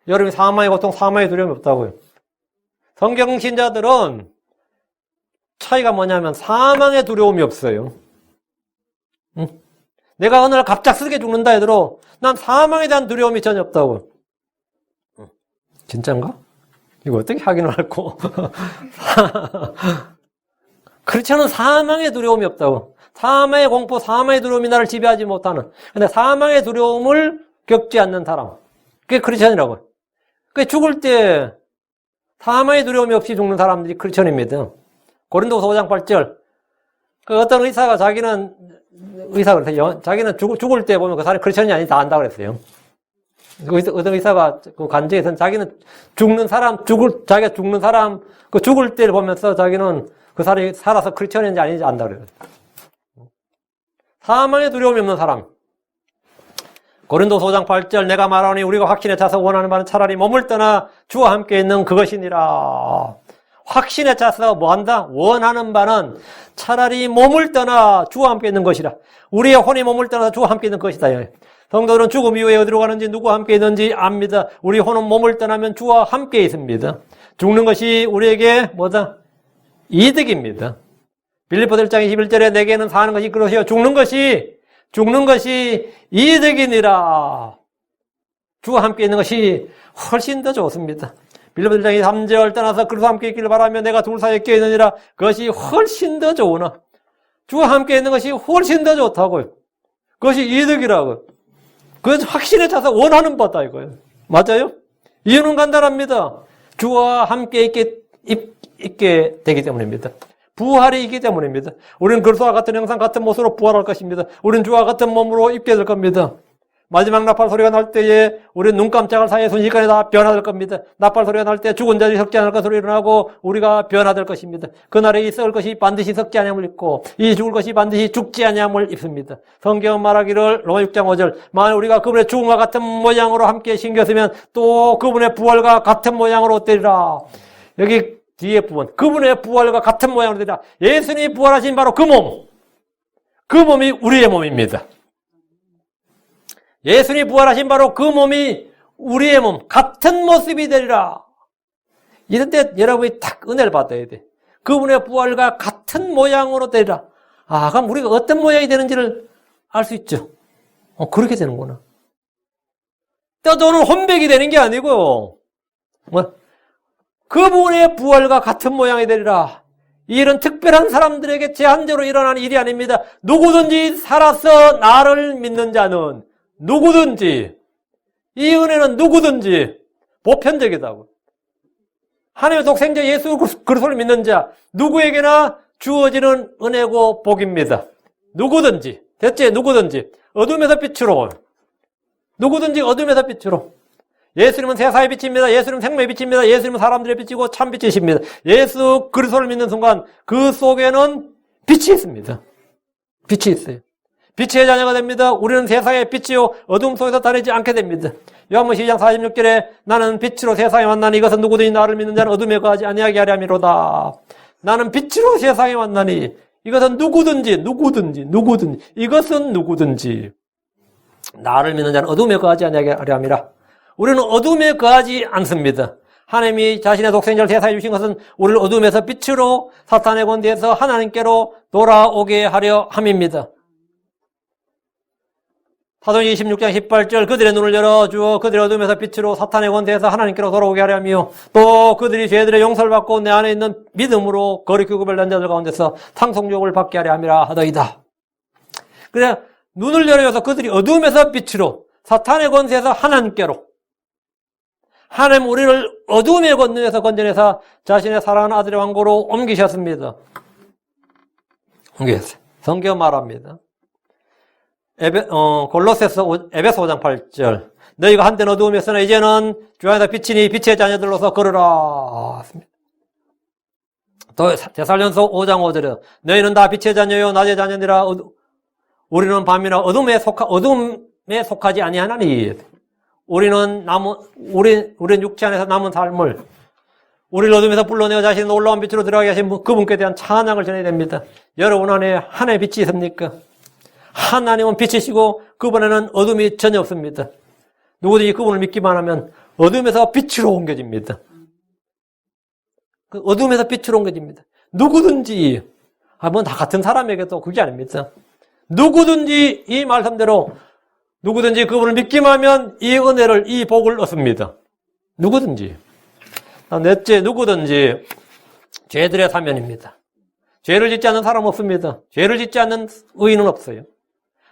여러분이 사망의 고통, 사망의 두려움이 없다고요. 성경 신자들은 차이가 뭐냐면 사망의 두려움이 없어요. 내가 어느 날 갑작스럽게 죽는다 해도 난 사망에 대한 두려움이 전혀 없다고. 진짠가? 이거 어떻게 확인을 할고? 크리스천은 사망의 두려움이 없다고. 사망의 공포, 사망의 두려움이 나를 지배하지 못하는. 근데 사망의 두려움을 겪지 않는 사람. 그게 크리스천이라고. 그게 죽을 때 사망의 두려움이 없이 죽는 사람들이 크리스천입니다. 고린도후서 5장 8절. 그 어떤 의사가 자기는 죽을 때 보면 그 사람이 크리스천이 아니 다 안다 그랬어요. 어떤 의사가 그 간증에서는 자기는 자기가 죽는 사람, 그 죽을 때를 보면서 자기는 그 사람이 살아서 크리스천인지 아닌지 안다 그래요. 사망의 두려움이 없는 사람. 고린도서 5장 8절 내가 말하오니 우리가 확신에 차서 원하는 바는 차라리 몸을 떠나 주와 함께 있는 그것이니라. 확신에 차서 뭐한다? 원하는 바는 차라리 몸을 떠나 주와 함께 있는 것이라. 우리의 혼이 몸을 떠나 주와 함께 있는 것이다. 성도들은 죽음 이후에 어디로 가는지 누구와 함께 있는지 압니다. 우리 혼은 몸을 떠나면 주와 함께 있습니다. 죽는 것이 우리에게 뭐다? 이득입니다. 빌립보서 1장 21절에 내게는 사는 것이 그것이요 죽는 것이 이득이니라. 주와 함께 있는 것이 훨씬 더 좋습니다. 빌립보서 1장 3절 떠나서 그리스도와 함께 있기를 바라며 내가 둘 사이에 껴있느니라. 그것이 훨씬 더 좋으나 주와 함께 있는 것이 훨씬 더 좋다고요. 그것이 이득이라고. 그것은 확신에 차서 원하는 바다 이거예요. 맞아요? 이유는 간단합니다. 주와 함께 있게 되기 때문입니다. 부활이 있기 때문입니다. 우리는 그리스도와 같은 형상, 같은 모습으로 부활할 것입니다. 우리는 주와 같은 몸으로 입게 될 겁니다. 마지막 나팔 소리가 날 때에 우리는 눈 깜짝할 사이에 순식간에 다 변화될 겁니다. 나팔 소리가 날 때 죽은 자들이 썩지 않을 것으로 일어나고 우리가 변화될 것입니다. 그날에 이 썩을 것이 반드시 썩지 아니함을 입고 이 죽을 것이 반드시 죽지 아니함을 입습니다. 성경은 말하기를 로마 6장 5절 만일 우리가 그분의 죽음과 같은 모양으로 함께 신겼으면 또 그분의 부활과 같은 모양으로 되리라. 여기 뒤에 부분 그분의 부활과 같은 모양으로 되리라. 예수님이 부활하신 바로 그 몸이 우리의 몸입니다. 예수님이 부활하신 바로 그 몸이 우리의 몸, 같은 모습이 되리라. 이럴 때 여러분이 딱 은혜를 받아야 돼. 그분의 부활과 같은 모양으로 되리라. 아, 그럼 우리가 어떤 모양이 되는지를 알 수 있죠. 그렇게 되는구나. 떠도는 혼백이 되는 게 아니고, 그분의 부활과 같은 모양이 되리라. 이 일은 특별한 사람들에게 제한적으로 일어나는 일이 아닙니다. 누구든지 살아서 나를 믿는 자는 누구든지, 이 은혜는 누구든지 보편적이다고. 하나님의 독생자 예수 그리스도를 믿는 자 누구에게나 주어지는 은혜고 복입니다. 누구든지, 대체 누구든지 어둠에서 빛으로, 누구든지 어둠에서 빛으로. 예수님은 세상의 빛입니다. 예수님은 생명의 빛입니다. 예수님은 사람들의 빛이고 참 빛이십니다. 예수 그리스도를 믿는 순간 그 속에는 빛이 있습니다. 빛이 있어요. 빛의 자녀가 됩니다. 우리는 세상의 빛이요 어둠 속에서 다니지 않게 됩니다. 요한복음 12장 46절에 나는 빛으로 세상에 왔나니 이것은 누구든지 나를 믿는 자는 어둠에 거하지 아니하게 하려 함이로다. 나는 빛으로 세상에 왔나니 이것은 누구든지. 이것은 누구든지. 나를 믿는 자는 어둠에 거하지 아니하게 함이라. 우리는 어둠에 거하지 않습니다. 하나님이 자신의 독생자를 대사해 주신 것은 우리를 어둠에서 빛으로 사탄의 권세에서 하나님께로 돌아오게 하려 함입니다. 사도행전 26장 18절 그들의 눈을 열어주어 그들의 어둠에서 빛으로 사탄의 권세에서 하나님께로 돌아오게 하려 하며 또 그들이 죄들의 용서를 받고 내 안에 있는 믿음으로 거룩히 구별된 자들 가운데서 상속욕을 받게 하려 함이라 하더이다. 그래 눈을 열어줘서 그들이 어둠에서 빛으로 사탄의 권세에서 하나님께로 하나님 우리를 어둠의 권능에서 건져내서 자신의 사랑하는 아들의 왕고로 옮기셨습니다. 옮기셨어요. 성경 말합니다. 에베소 5장 8절 너희가 한때는 어두움이었으나 이제는 주 안에서 빛이니 빛의 자녀들로서 걸으라. 또 데살로니가서 5장 5절에 너희는 다 빛의 자녀요 낮의 자녀니라. 우리는 밤이나 어둠에 속하지 아니하나니. 우리는 육체 안에서 남은 삶을 우리를 어둠에서 불러내어 자신의 놀라운 빛으로 들어가게 하신 그분께 대한 찬양을 전해야 됩니다. 여러분 안에 하나님의 빛이 있습니까? 하나님은 빛이시고 그분에는 어둠이 전혀 없습니다. 누구든지 그분을 믿기만 하면 어둠에서 빛으로 옮겨집니다. 그 어둠에서 빛으로 옮겨집니다. 누구든지 다 같은 사람에게도 그게 아닙니다. 누구든지 이 말씀대로 누구든지 그분을 믿기만 하면 이 은혜를, 이 복을 얻습니다. 누구든지. 넷째, 누구든지 죄들의 사면입니다. 죄를 짓지 않는 사람 없습니다. 죄를 짓지 않는 의인은 없어요.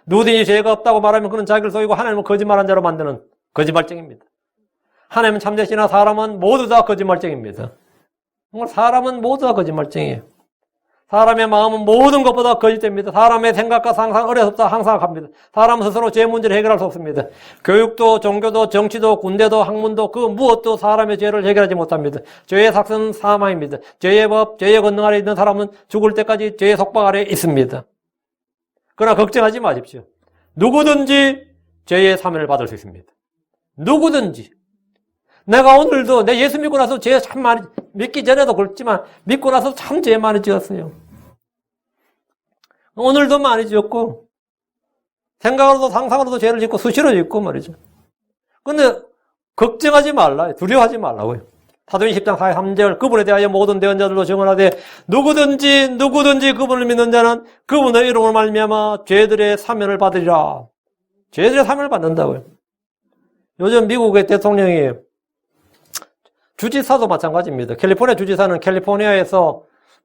누구든지 죄가 없다고 말하면 그는 자기를 속이고 하나님은 거짓말한 자로 만드는 거짓말쟁입니다. 하나님은 참되시나 사람은 모두 다 거짓말쟁입니다. 정말 사람은 모두 다 거짓말쟁이에요. 사람의 마음은 모든 것보다 거짓됩니다. 사람의 생각과 상상 어려섭다 항상 합니다. 사람은 스스로 죄 문제를 해결할 수 없습니다. 교육도 종교도 정치도 군대도 학문도 그 무엇도 사람의 죄를 해결하지 못합니다. 죄의 삭은 사망입니다. 죄의 법, 죄의 권능 아래 있는 사람은 죽을 때까지 죄의 속박 아래 있습니다. 그러나 걱정하지 마십시오. 누구든지 죄의 사면을 받을 수 있습니다. 누구든지. 내가 오늘도 내 예수 믿고 나서 죄 참 많이, 믿기 전에도 그렇지만 믿고 나서 참 죄 많이 지었어요. 오늘도 많이 지었고 생각으로도 상상으로도 죄를 짓고 수시로 짓고 말이죠. 근데 걱정하지 말라. 두려워하지 말라고요. 사도행전 10장 43절 그분에 대하여 모든 대언자들도 증언하되 누구든지 그분을 믿는 자는 그분의 이름으로 말미암아 죄들의 사면을 받으리라. 죄들의 사면을 받는다고요. 요즘 미국의 대통령이 주지사도 마찬가지입니다. 캘리포니아 주지사는 캘리포니아에서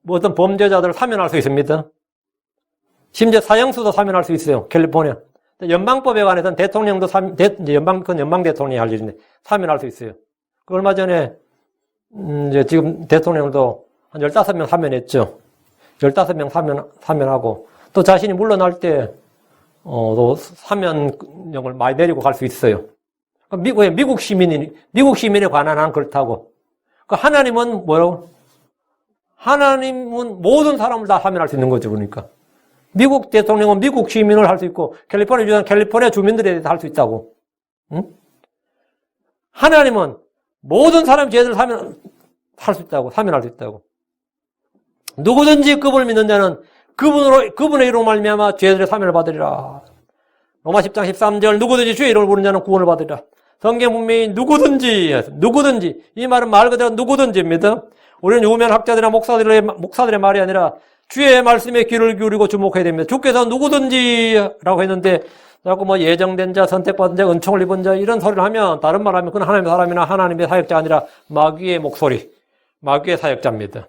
어떤 범죄자들을 사면할 수 있습니다. 심지어 사형수도 사면할 수 있어요. 캘리포니아. 연방법에 관해서는 대통령도 연방 대통령이 할 일인데 사면할 수 있어요. 그 얼마 전에 이제 지금 대통령도 한 15명 사면했죠. 15명 사면하고 또 자신이 물러날 때 또 사면령을 많이 내리고 갈 수 있어요. 미국 시민에 관한 한 그렇다고. 하나님은 뭐라고? 하나님은 모든 사람을 다 사면할 수 있는 거죠, 그러니까. 미국 대통령은 미국 시민을 할 수 있고, 캘리포니아 주는 캘리포니아 주민들에 다 할 수 있다고. 응? 하나님은 모든 사람의 죄를 사면할 수 있다고. 누구든지 그분을 믿는 자는 그분의 이름으로 말미암아 죄들의 사면을 받으리라. 로마 10장 13절 누구든지 주의 이름을 부르는 자는 구원을 받으리라. 성경 분명히 누구든지 이 말은 말 그대로 누구든지입니다. 우리는 유명한 학자들이나 목사들의 말이 아니라 주의 말씀에 귀를 기울이고 주목해야 됩니다. 주께서 누구든지라고 했는데 자꾸 예정된 자, 선택받은 자, 은총을 입은 자 이런 소리를 하면 다른 말 하면 그건 하나님의 사람이나 하나님의 사역자가 아니라 마귀의 목소리, 마귀의 사역자입니다.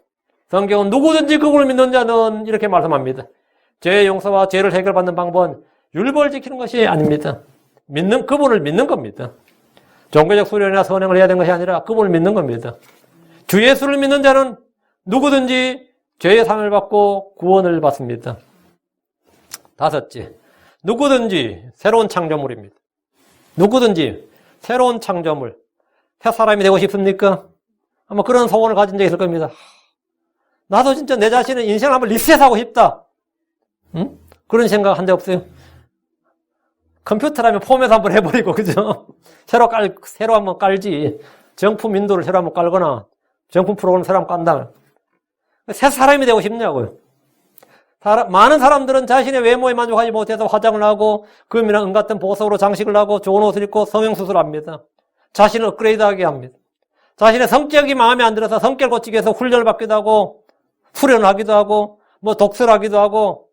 성경은 누구든지 그분을 믿는 자는 이렇게 말씀합니다. 죄의 용서와 죄를 해결받는 방법은 율법을 지키는 것이 아닙니다. 그분을 믿는 겁니다. 종교적 수련이나 선행을 해야 되는 것이 아니라 그분을 믿는 겁니다. 주 예수를 믿는 자는 누구든지 죄의 사함을 받고 구원을 받습니다. 다섯째, 누구든지 새로운 창조물입니다. 누구든지 새로운 창조물. 새 사람이 되고 싶습니까? 아마 그런 소원을 가진 적이 있을 겁니다. 나도 진짜 내 자신의 인생을 한번 리셋하고 싶다. 응? 그런 생각 한 적 없어요? 컴퓨터라면 포맷 한번 해버리고, 그죠? 새로 한번 깔지. 정품 윈도우를 새로 한번 깔거나, 정품 프로그램 새로 한번 깐다. 새 사람이 되고 싶냐고요. 많은 사람들은 자신의 외모에 만족하지 못해서 화장을 하고 금이나 은 같은 보석으로 장식을 하고 좋은 옷을 입고 성형수술을 합니다. 자신을 업그레이드하게 합니다. 자신의 성격이 마음에 안 들어서 성격 고치기 위해서 훈련을 받기도 하고 수련을 하기도 하고 뭐 독서를 하기도 하고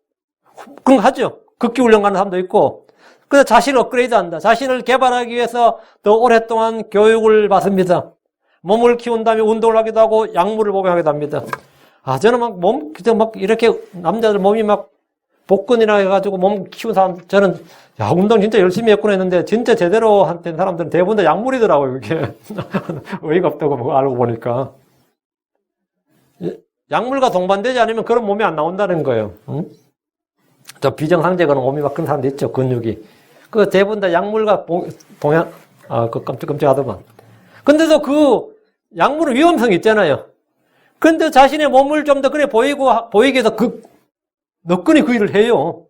그런 거 하죠. 극기훈련 가는 사람도 있고. 그래서 자신을 업그레이드한다. 자신을 개발하기 위해서 더 오랫동안 교육을 받습니다. 몸을 키운 다음에 운동을 하기도 하고 약물을 복용하기도 합니다. 저는 그냥 이렇게 남자들 몸이 막 복근이나 해가지고 몸 키운 사람, 저는 운동 진짜 열심히 했구나 했는데 진짜 제대로 된 사람들은 대부분 다 약물이더라고요, 이게. 어이가 없다고 알고 보니까. 약물과 동반되지 않으면 그런 몸이 안 나온다는 거예요. 응? 저 비정상적으로 몸이 막 그런 사람도 있죠, 근육이. 그 대부분 다 약물과 끔찍하더만. 근데도 그 약물은 위험성이 있잖아요. 근데 자신의 몸을 좀 더 그래 보이기 위해서 너끈히 그 일을 해요.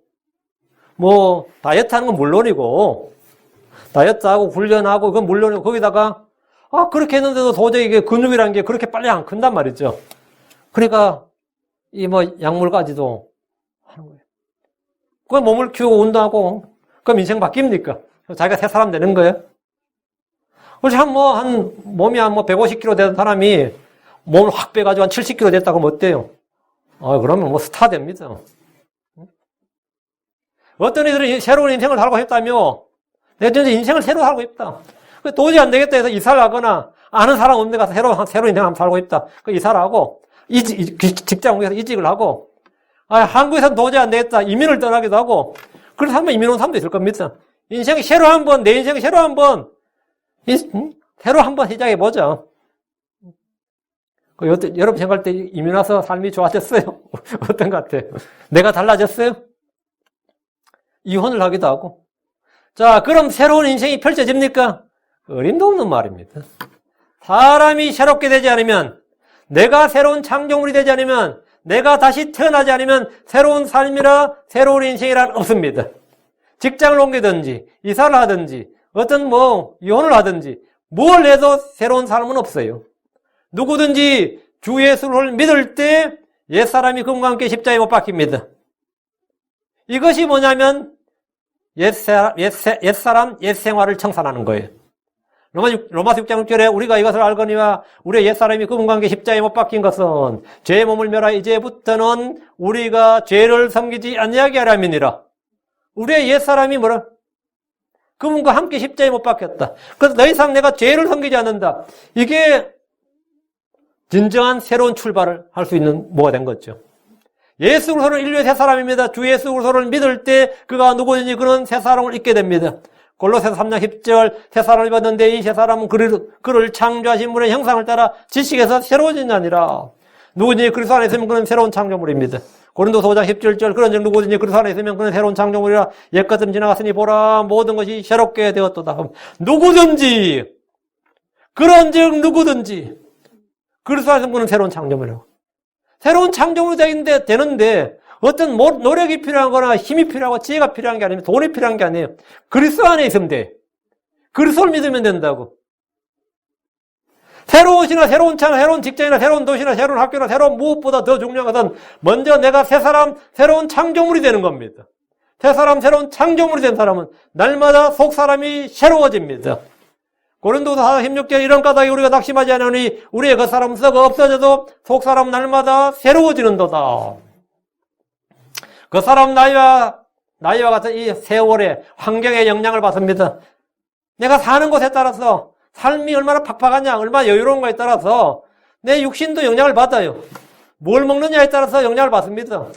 뭐, 다이어트 하는 건 물론이고, 다이어트하고 훈련하고, 그건 물론이고, 거기다가, 그렇게 했는데도 도저히 이게 근육이라는 게 그렇게 빨리 안 큰단 말이죠. 그러니까, 약물까지도 하는 거예요. 그 몸을 키우고 운동하고, 그럼 인생 바뀝니까? 자기가 새 사람 되는 거예요? 그렇지, 몸이 150kg 되는 사람이 몸을 확 빼가지고 한 70kg 됐다고 하면 어때요? 그러면 스타 됩니다. 어떤 이들은 새로운 인생을 살고 싶다며, 내가 인생을 새로 살고 싶다. 도저히 안 되겠다 해서 이사를 하거나, 아는 사람 없는 데 가서 새로운 인생 한번 살고 싶다. 이사를 하고, 직장 옮겨서 이직을 하고, 한국에서는 도저히 안 되겠다. 이민을 떠나기도 하고, 그래서 한번 이민 온 사람도 있을 겁니다. 내 인생이 새로 한번 시작해보자. 여러분 생각할 때 이민 와서 삶이 좋아졌어요? 어떤 것 같아요? 내가 달라졌어요? 이혼을 하기도 하고. 자, 그럼 새로운 인생이 펼쳐집니까? 어림도 없는 말입니다. 사람이 새롭게 되지 않으면, 내가 새로운 창조물이 되지 않으면, 내가 다시 태어나지 않으면 새로운 삶이라 새로운 인생이란 없습니다. 직장을 옮기든지, 이사를 하든지, 이혼을 하든지, 뭘 해도 새로운 삶은 없어요. 누구든지 주 예수를 믿을 때 옛사람이 그분과 함께 십자가에 못 박힙니다. 이것이 뭐냐면 옛사람, 옛생활을 청산하는 거예요. 로마서 6장 6절에 우리가 이것을 알거니와 우리의 옛사람이 그분과 함께 십자가에 못 박힌 것은 죄의 몸을 멸하 이제부터는 우리가 죄를 섬기지 아니하게 하람이니라. 우리의 옛사람이 그분과 함께 십자가에 못 박혔다. 그래서 더 이상 내가 죄를 섬기지 않는다. 이게 진정한 새로운 출발을 할 수 있는 뭐가 된 거죠. 예수 그리스도는 인류의 새 사람입니다. 주 예수 그리스도를 믿을 때 그가 누구든지 그는 새 사람을 잊게 됩니다. 골로새서 3장 10절 새 사람을 입었는데 이 새 사람은 그를 창조하신 분의 형상을 따라 지식에서 새로워진 자니라. 누구든지 그리스도 안에 있으면 그는 새로운 창조물입니다. 고린도서 5장 17절 그런즉 누구든지 그리스도 안에 있으면 그는 새로운 창조물이라 옛것은 지나갔으니 보라 모든 것이 새롭게 되었도다. 누구든지 그런즉 누구든지 그리스도 안에 있으면 그는 새로운 창조물이라고. 새로운 창조물이 되는데 어떤 노력이 필요한 거나 힘이 필요하고 지혜가 필요한 게 아니면 돈이 필요한 게 아니에요. 그리스도 안에 있으면 돼. 그리스도를 믿으면 된다고. 새로운 옷이나 새로운 차나 새로운 직장이나 새로운 도시나 새로운 학교나 새로운 무엇보다 더 중요한 것은 먼저 내가 새 사람, 새로운 창조물이 되는 겁니다. 새 사람, 새로운 창조물이 된 사람은 날마다 속 사람이 새로워집니다. 고린도서 4장 16절 이런 까닭에 우리가 낙심하지 않으니 우리의 그 사람은 썩어 없어져도 속 사람 날마다 새로워지는도다. 그 사람 나이와 같은 이 세월의 환경의 영향을 받습니다. 내가 사는 곳에 따라서 삶이 얼마나 팍팍하냐, 얼마나 여유로운가에 따라서 내 육신도 영향을 받아요. 뭘 먹느냐에 따라서 영향을 받습니다.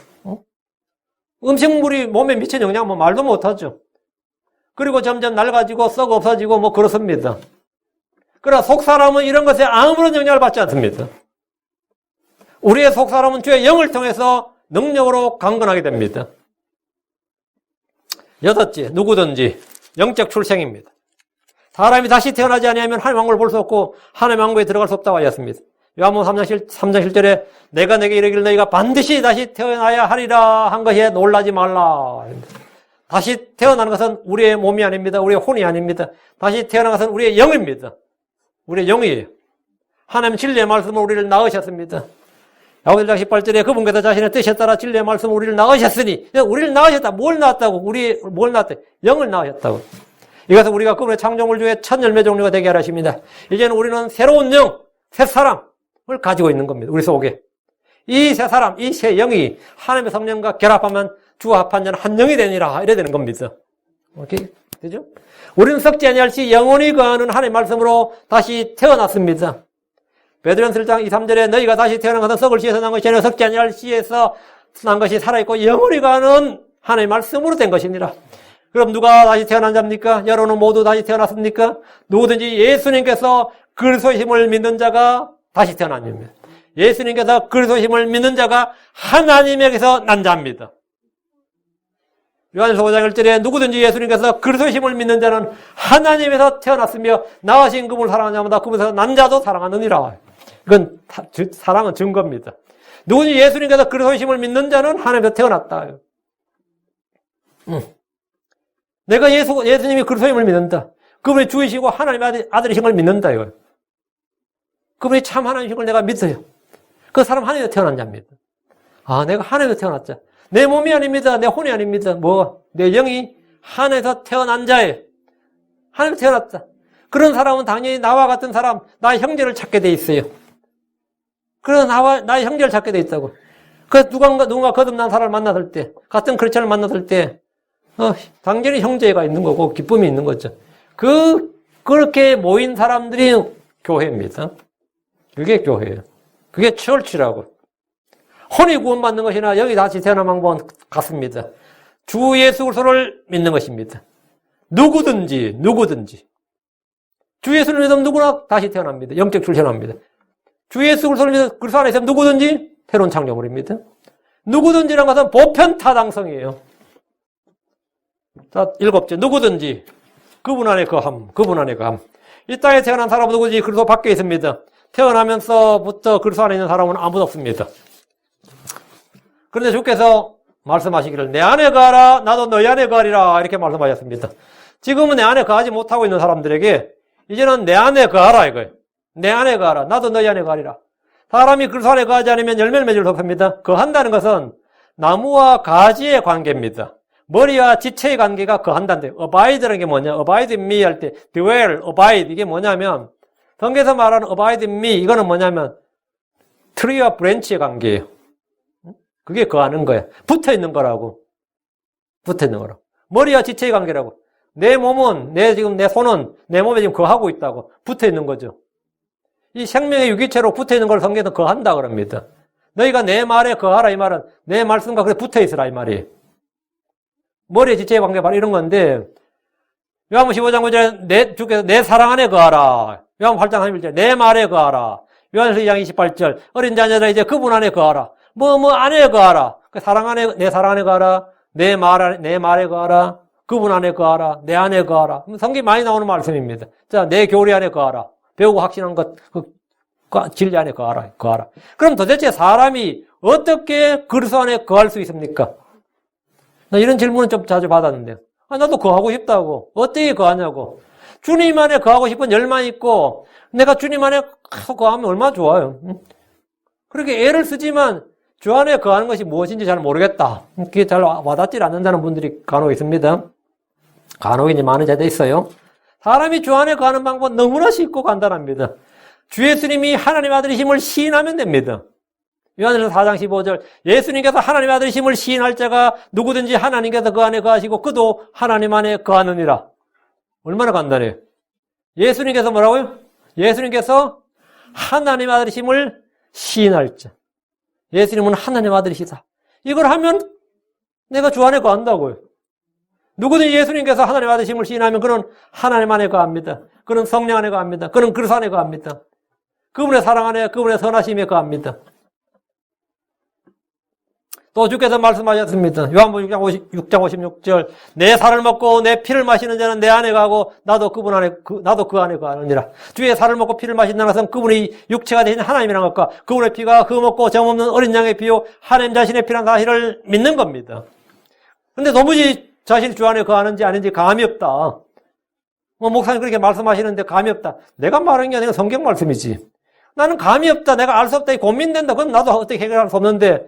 음식물이 몸에 미친 영향은 말도 못하죠. 그리고 점점 낡아지고 썩어 없어지고 그렇습니다. 그러나 속사람은 이런 것에 아무런 영향을 받지 않습니다. 우리의 속사람은 주의 영을 통해서 능력으로 강건하게 됩니다. 여섯째, 누구든지 영적 출생입니다. 사람이 다시 태어나지 아니하면 하나님의 왕국을 볼 수 없고 하나님의 왕국에 들어갈 수 없다고 하였습니다. 요한복음 3장 7절에 내가 내게 이르기를 너희가 반드시 다시 태어나야 하리라 한 것에 놀라지 말라. 다시 태어나는 것은 우리의 몸이 아닙니다. 우리의 혼이 아닙니다. 다시 태어나는 것은 우리의 영입니다. 우리의 영이에요. 하나님 진리의 말씀으로 우리를 낳으셨습니다. 야고보서 1장 18절에 그분께서 자신의 뜻에 따라 진리의 말씀으로 우리를 낳으셨으니, 우리를 낳으셨다. 뭘 낳았다고? 뭘 낳았다? 영을 낳으셨다고. 이것은 우리가 그분의 창조물 중에 첫 열매 종류가 되게 하라 하십니다. 이제는 우리는 새로운 영, 새 사람을 가지고 있는 겁니다. 우리 속에. 이 새 사람, 이 새 영이 하나님의 성령과 결합하면 주와 합한 자는 한 영이 되니라. 이래 되는 겁니다. 오케이? 되죠? 우리는 썩지 아니할 시 영원히 거하는 하나님의 말씀으로 다시 태어났습니다. 베드로전서 1장 2, 3절에 너희가 다시 태어난 것은 썩을 시에서 난 것이 아니라 썩지 아니할 시에서 난 것이 살아있고 영원히 거하는 하나님의 말씀으로 된 것이니라. 그럼 누가 다시 태어난 자입니까? 여러분은 모두 다시 태어났습니까? 누구든지 예수님께서 그리스도의 힘을 믿는 자가 다시 태어난 자입니다. 예수님께서 그리스도의 힘을 믿는 자가 하나님에게서 난 자입니다. 요한일서 5장 1절에 누구든지 예수님께서 그리스도의 힘을 믿는 자는 하나님에서 태어났으며 낳으신 그분을 사랑하는 자마다 그분에서 난 자도 사랑하느니라. 이건 사랑은 증거입니다. 누구든지 예수님께서 그리스도의 힘을 믿는 자는 하나님에서 태어났다. 내가 예수님이 그리스도의 힘을 믿는다. 그분이 주이시고 하나님의 아들이신 걸 믿는다. 이거. 그분이 참 하나님이신 걸 내가 믿어요. 그 사람 하나님에서 태어난 자입니다. 아, 내가 하나님에서 태어났자. 내 몸이 아닙니다. 내 혼이 아닙니다. 내 영이 하나님에서 태어난 자예요. 하나님에서 태어났다. 그런 사람은 당연히 나와 같은 사람, 나의 형제를 찾게 돼 있어요. 그래서 나의 형제를 찾게 돼 있다고. 그래서 누군가 거듭난 사람을 만났을 때, 같은 크리스천을 만났을 때, 당연히 형제가 있는 거고, 기쁨이 있는 거죠. 그렇게 모인 사람들이 교회입니다. 그게 교회예요. 그게 철치라고. 혼이 구원받는 것이나 여기 다시 태어난 방법은 같습니다. 주 예수 그리스도를 믿는 것입니다. 누구든지. 주 예수를 믿으면 누구나 다시 태어납니다. 영적 출생합니다. 주 예수 그리스도를 믿으면 그리스도 안에 있으면 누구든지 새로운 창조물입니다. 누구든지라는 것은 보편타당성이에요. 자, 7째. 누구든지 그분 안에 거함. 이 땅에 태어난 사람은 누구든지 그리스도 밖에 있습니다. 태어나면서부터 그리스도 안에 있는 사람은 아무도 없습니다. 그런데 주께서 말씀하시기를 내 안에 거하라 나도 너희 안에 거하리라 이렇게 말씀하셨습니다. 지금은 내 안에 거하지 못하고 있는 사람들에게 이제는 내 안에 거하라 이거예요. 내 안에 거하라 나도 너희 안에 거하리라. 사람이 그리스도 안에 거하지 않으면 열매를 맺을 수 없습니다. 거한다는 것은 나무와 가지의 관계입니다. 머리와 지체의 관계가 거한다는데 abide라는 게 뭐냐? abide in me 할 때 dwell, abide 이게 뭐냐면 성경에서 말하는 abide in me 이거는 뭐냐면 tree와 branch의 관계예요. 그게 거하는 거야. 붙어 있는 거라고. 머리와 지체의 관계라고. 내 몸은, 내 손은 내 몸에 지금 거하고 있다고. 붙어 있는 거죠. 이 생명의 유기체로 붙어 있는 걸 성경에서 거한다 그럽니다. 너희가 내 말에 거하라 이 말은 내 말씀과 그래 붙어 있으라 이 말이에요. 머리와 지체의 관계가 바로 이런 건데, 요한복음 15장 9절에 주께서 내 사랑 안에 거하라. 요한복음 8장 11절 내 말에 거하라. 요한복음 2장 28절 어린 자녀들아 이제 그분 안에 거하라. 안에 거하라. 내 사랑 안에 거하라. 내 말에 거하라. 그분 안에 거하라. 내 안에 거하라. 성경이 많이 나오는 말씀입니다. 자, 내 교리 안에 거하라. 배우고 확신한 것, 진리 안에 거하라. 그럼 도대체 사람이 어떻게 그리스도 안에 거할 수 있습니까? 나 이런 질문은 좀 자주 받았는데. 나도 거하고 싶다고. 어떻게 거하냐고. 주님 안에 거하고 싶은 열망이 있고, 내가 주님 안에 가서 거하면 얼마나 좋아요. 그렇게 애를 쓰지만, 주 안에 거하는 것이 무엇인지 잘 모르겠다. 그게 잘 와닿지 않는다는 분들이 간혹 있습니다. 간혹이니 많은 자도 있어요. 사람이 주 안에 거하는 방법은 너무나 쉽고 간단합니다. 주 예수님이 하나님의 아들이심을 시인하면 됩니다. 요한일서 4장 15절 예수님께서 하나님의 아들이심을 시인할 자가 누구든지 하나님께서 그 안에 거하시고 그도 하나님 안에 거하느니라. 얼마나 간단해요. 예수님께서 뭐라고요? 예수님께서 하나님의 아들이심을 시인할 자. 예수님은 하나님의 아들이시다. 이걸 하면 내가 주 안에 거한다고요. 누구든지 예수님께서 하나님의 아들이심을 시인하면 그는 하나님 안에 거합니다. 그는 성령 안에 거합니다. 그는 그리스도 안에 거합니다. 그분의 사랑 안에 그분의 선하심에 거합니다. 또 주께서 말씀하셨습니다. 요한복음 6장 56절 내 살을 먹고 내 피를 마시는 자는 내 안에 가고 나도 그 안에 거하느니라. 주의 살을 먹고 피를 마신다는 것은 그분이 육체가 되신 하나님이라는 것과 그분의 피가 흠없고 정없는 어린 양의 피요 하나님 자신의 피라는 사실을 믿는 겁니다. 그런데 도무지 자신이 주 안에 거하는지 아닌지 감이 없다. 목사님 그렇게 말씀하시는데 감이 없다. 내가 말하는 게 아니라 성경 말씀이지. 나는 감이 없다. 내가 알 수 없다. 고민된다. 그럼 나도 어떻게 해결할 수 없는데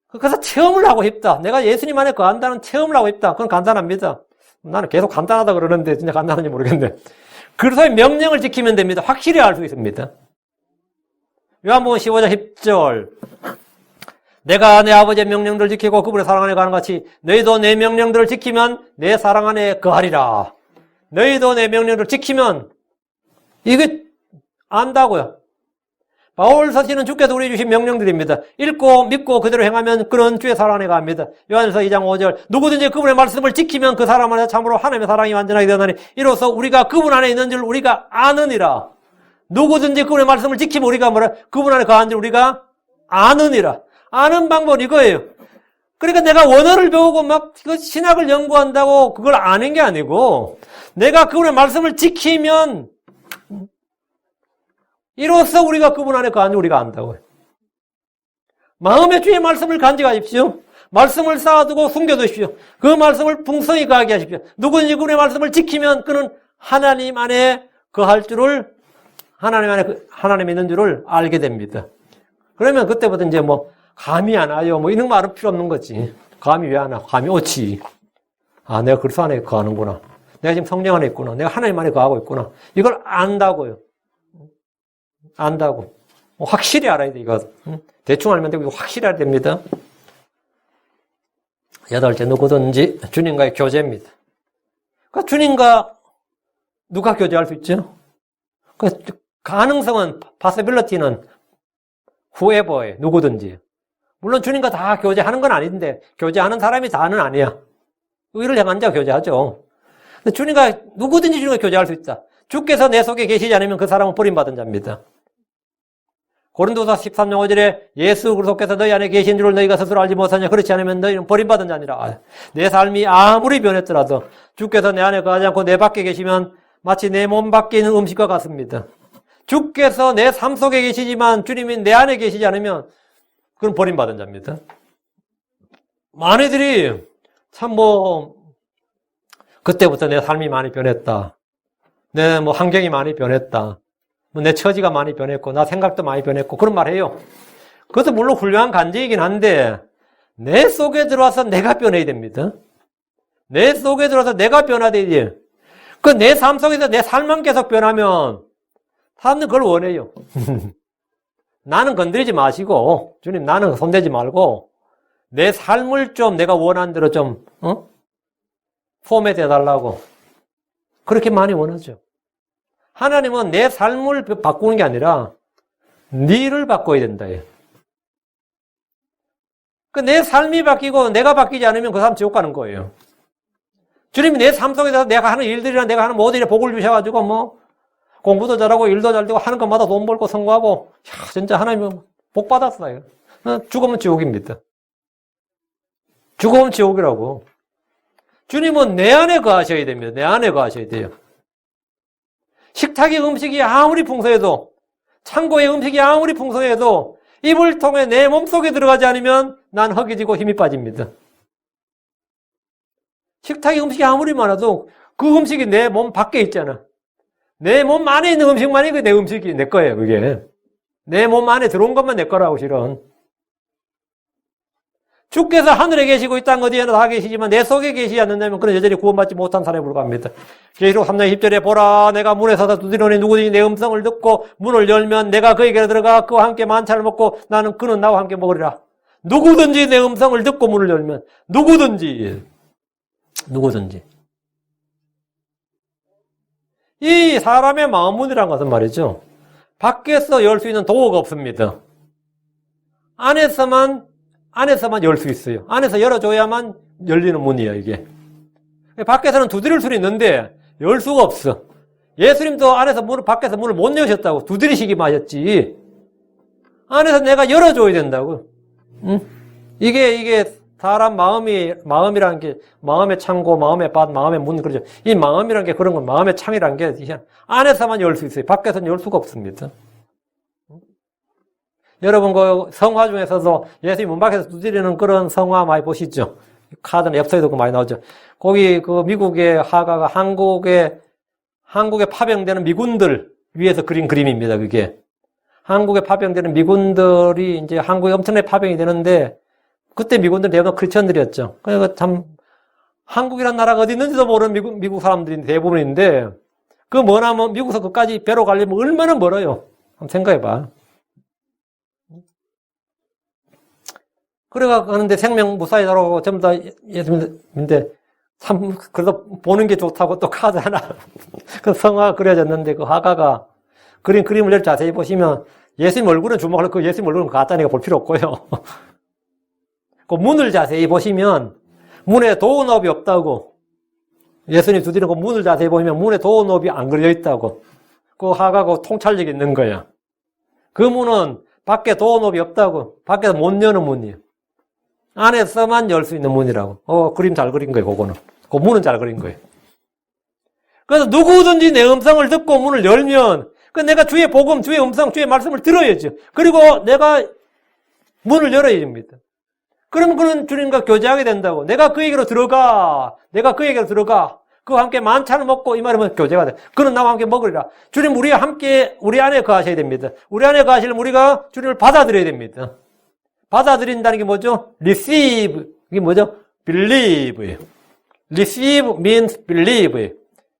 그래서 체험을 하고 싶다. 내가 예수님 안에 거한다는 체험을 하고 싶다. 그건 간단합니다. 나는 계속 간단하다 그러는데 진짜 간단한지 모르겠네. 그래서 명령을 지키면 됩니다. 확실히 알 수 있습니다. 요한복음 15장 10절 내가 내 아버지의 명령들을 지키고 그분의 사랑 안에 가는 같이 너희도 내 명령들을 지키면 내 사랑 안에 거하리라. 너희도 내 명령들을 지키면 이게 안다고요. 바울 서신은 주께서 우리 주신 명령들입니다. 읽고 믿고 그대로 행하면 그는 주의 사랑 안에 갑니다. 요한일서 2장 5절 누구든지 그분의 말씀을 지키면 그 사람 안에 참으로 하나님의 사랑이 완전하게 되나니 이로써 우리가 그분 안에 있는 줄 우리가 아느니라. 누구든지 그분의 말씀을 지키면 우리가 뭐라? 그분 안에 거한 줄 우리가 아느니라. 아는 방법은 이거예요. 그러니까 내가 원어를 배우고 막 신학을 연구한다고 그걸 아는 게 아니고 내가 그분의 말씀을 지키면 이로써 우리가 그분 안에 거한 줄 우리가 안다고요. 마음에 주의 말씀을 간직하십시오. 말씀을 쌓아두고 숨겨두십시오. 그 말씀을 풍성히 거하게 하십시오. 누구든지 그분의 말씀을 지키면 그는 하나님 안에 거할 줄을 하나님 안에 하나님 있는 줄을 알게 됩니다. 그러면 그때부터 이제 뭐 감이 안 와요. 뭐 이런 말은 필요 없는 거지. 감이 왜 안 와? 감이 오지. 아, 내가 그리스도 안에 거하는구나. 내가 지금 성령 안에 있구나. 내가 하나님 안에 거하고 있구나. 이걸 안다고요. 안다고. 확실히 알아야 돼, 이거. 대충 알면 되고, 확실히 알아야 됩니다. 여덟째, 누구든지 주님과의 교제입니다. 그러니까 주님과 누가 교제할 수 있죠? 그 가능성은, possibility는 whoever에 누구든지. 물론 주님과 다 교제하는 건 아닌데, 교제하는 사람이 다는 아니야. 의를 행한 자가 교제하죠. 근데 주님과, 누구든지 주님과 교제할 수 있다. 주께서 내 속에 계시지 않으면 그 사람은 버림받은 자입니다. 고린도서 13장 5절에 예수 그리스도께서 너희 안에 계신 줄을 너희가 스스로 알지 못하냐. 그렇지 않으면 너희는 버림받은 자니라. 내 삶이 아무리 변했더라도 주께서 내 안에 거하지 않고 내 밖에 계시면 마치 내 몸 밖에 있는 음식과 같습니다. 주께서 내 삶 속에 계시지만 주님이 내 안에 계시지 않으면 그건 버림받은 자입니다. 많이들이 참 그때부터 내 삶이 많이 변했다. 내 환경이 많이 변했다. 내 처지가 많이 변했고, 나 생각도 많이 변했고, 그런 말 해요. 그것도 물론 훌륭한 간증이긴 한데, 내 속에 들어와서 내가 변해야 됩니다. 내 속에 들어와서 내가 변화되지. 그 내 삶 속에서 내 삶만 계속 변하면, 사람들은 그걸 원해요. 나는 건드리지 마시고, 주님, 나는 손대지 말고, 내 삶을 좀 내가 원하는 대로 좀, 포맷 해달라고. 그렇게 많이 원하죠. 하나님은 내 삶을 바꾸는 게 아니라 니를 바꿔야 된다. 내 삶이 바뀌고 내가 바뀌지 않으면 그 사람 지옥 가는 거예요. 주님이 내 삶 속에서 내가 하는 일들이나 내가 하는 모든 일에 복을 주셔가지고 공부도 잘하고 일도 잘 되고 하는 것마다 돈 벌고 성공하고 진짜 하나님은 복 받았어요. 죽으면 지옥입니다. 죽으면 지옥이라고. 주님은 내 안에 거하셔야 됩니다. 내 안에 거하셔야 돼요. 식탁의 음식이 아무리 풍성해도, 창고의 음식이 아무리 풍성해도 입을 통해 내 몸속에 들어가지 않으면 난 허기지고 힘이 빠집니다. 식탁의 음식이 아무리 많아도 그 음식이 내 몸 밖에 있잖아. 내 몸 안에 있는 음식만이 내 음식이 내 거예요, 그게. 내 몸 안에 들어온 것만 내 거라고, 실은. 주께서 하늘에 계시고 이 땅 어디에나 다 계시지만 내 속에 계시지 않는다면 그는 여전히 구원받지 못한 사람에 불과합니다. 계시록 3장 10절에 보라 내가 문에 서서 두드리노니 누구든지 내 음성을 듣고 문을 열면 내가 그에게 들어가 그와 함께 만찬을 먹고 나는 그는 나와 함께 먹으리라. 누구든지 내 음성을 듣고 문을 열면 누구든지 이 사람의 마음문이라는 것은 말이죠. 밖에서 열 수 있는 도구가 없습니다. 안에서만 열 수 있어요. 안에서 열어줘야만 열리는 문이에요, 이게. 밖에서는 두드릴 수는 있는데, 열 수가 없어. 예수님도 밖에서 문을 못 여셨다고 두드리시기만 하셨지. 안에서 내가 열어줘야 된다고. 응? 이게 사람 마음이라는 게, 마음의 창고, 마음의 밭, 마음의 문, 그러죠. 이 마음이라는 게 그런 건 마음의 창이라는 게, 안에서만 열 수 있어요. 밖에서는 열 수가 없습니다. 여러분, 그 성화 중에서도 예수님 문 밖에서 두드리는 그런 성화 많이 보시죠? 카드나 엽서에도 많이 나오죠. 거기 그 미국의 화가가 한국에 파병되는 미군들 위에서 그린 그림입니다, 그게. 한국에 파병되는 미군들이 이제 한국에 엄청나게 파병이 되는데, 그때 미군들은 대부분 크리스천들이었죠. 그러니까 참, 한국이란 나라가 어디 있는지도 모르는 미국 사람들이 대부분인데, 그 머나면 미국에서 그까지 배로 가려면 얼마나 멀어요. 한번 생각해봐. 그래가 하는데 생명 무사히 다루고 전부 다 예수님인데, 참, 그래도 보는 게 좋다고 또 가잖아. 그 성화가 그려졌는데 그 화가가 그림을 자세히 보시면 예수님 얼굴은 주목할 그 예수님 얼굴은 가짜니까 볼 필요 없고요. 그 문을 자세히 보시면 문에 도어knob이 없다고. 예수님 두드리는 그 문을 자세히 보면 문에 도어knob이 안 걸려 있다고. 그 화가가 통찰력이 있는 거야. 그 문은 밖에 도어knob이 없다고. 밖에서 못 여는 문이에요. 안에서만 열 수 있는 문이라고. 그림 잘 그린 거예요, 그거는. 그 문은 잘 그린 거예요. 그래서 누구든지 내 음성을 듣고 문을 열면, 내가 주의 복음, 주의 음성, 주의 말씀을 들어야죠. 그리고 내가 문을 열어야 됩니다. 그럼 그는 주님과 교제하게 된다고. 내가 그에게로 들어가. 그와 함께 만찬을 먹고 이 말이면 교제가 돼. 그는 나와 함께 먹으리라. 주님 우리 안에 거하셔야 됩니다. 우리 안에 거하시려면 우리가 주님을 받아들여야 됩니다. 받아들인다는 게 뭐죠? receive. 이게 뭐죠? believe예요. receive means believe예요.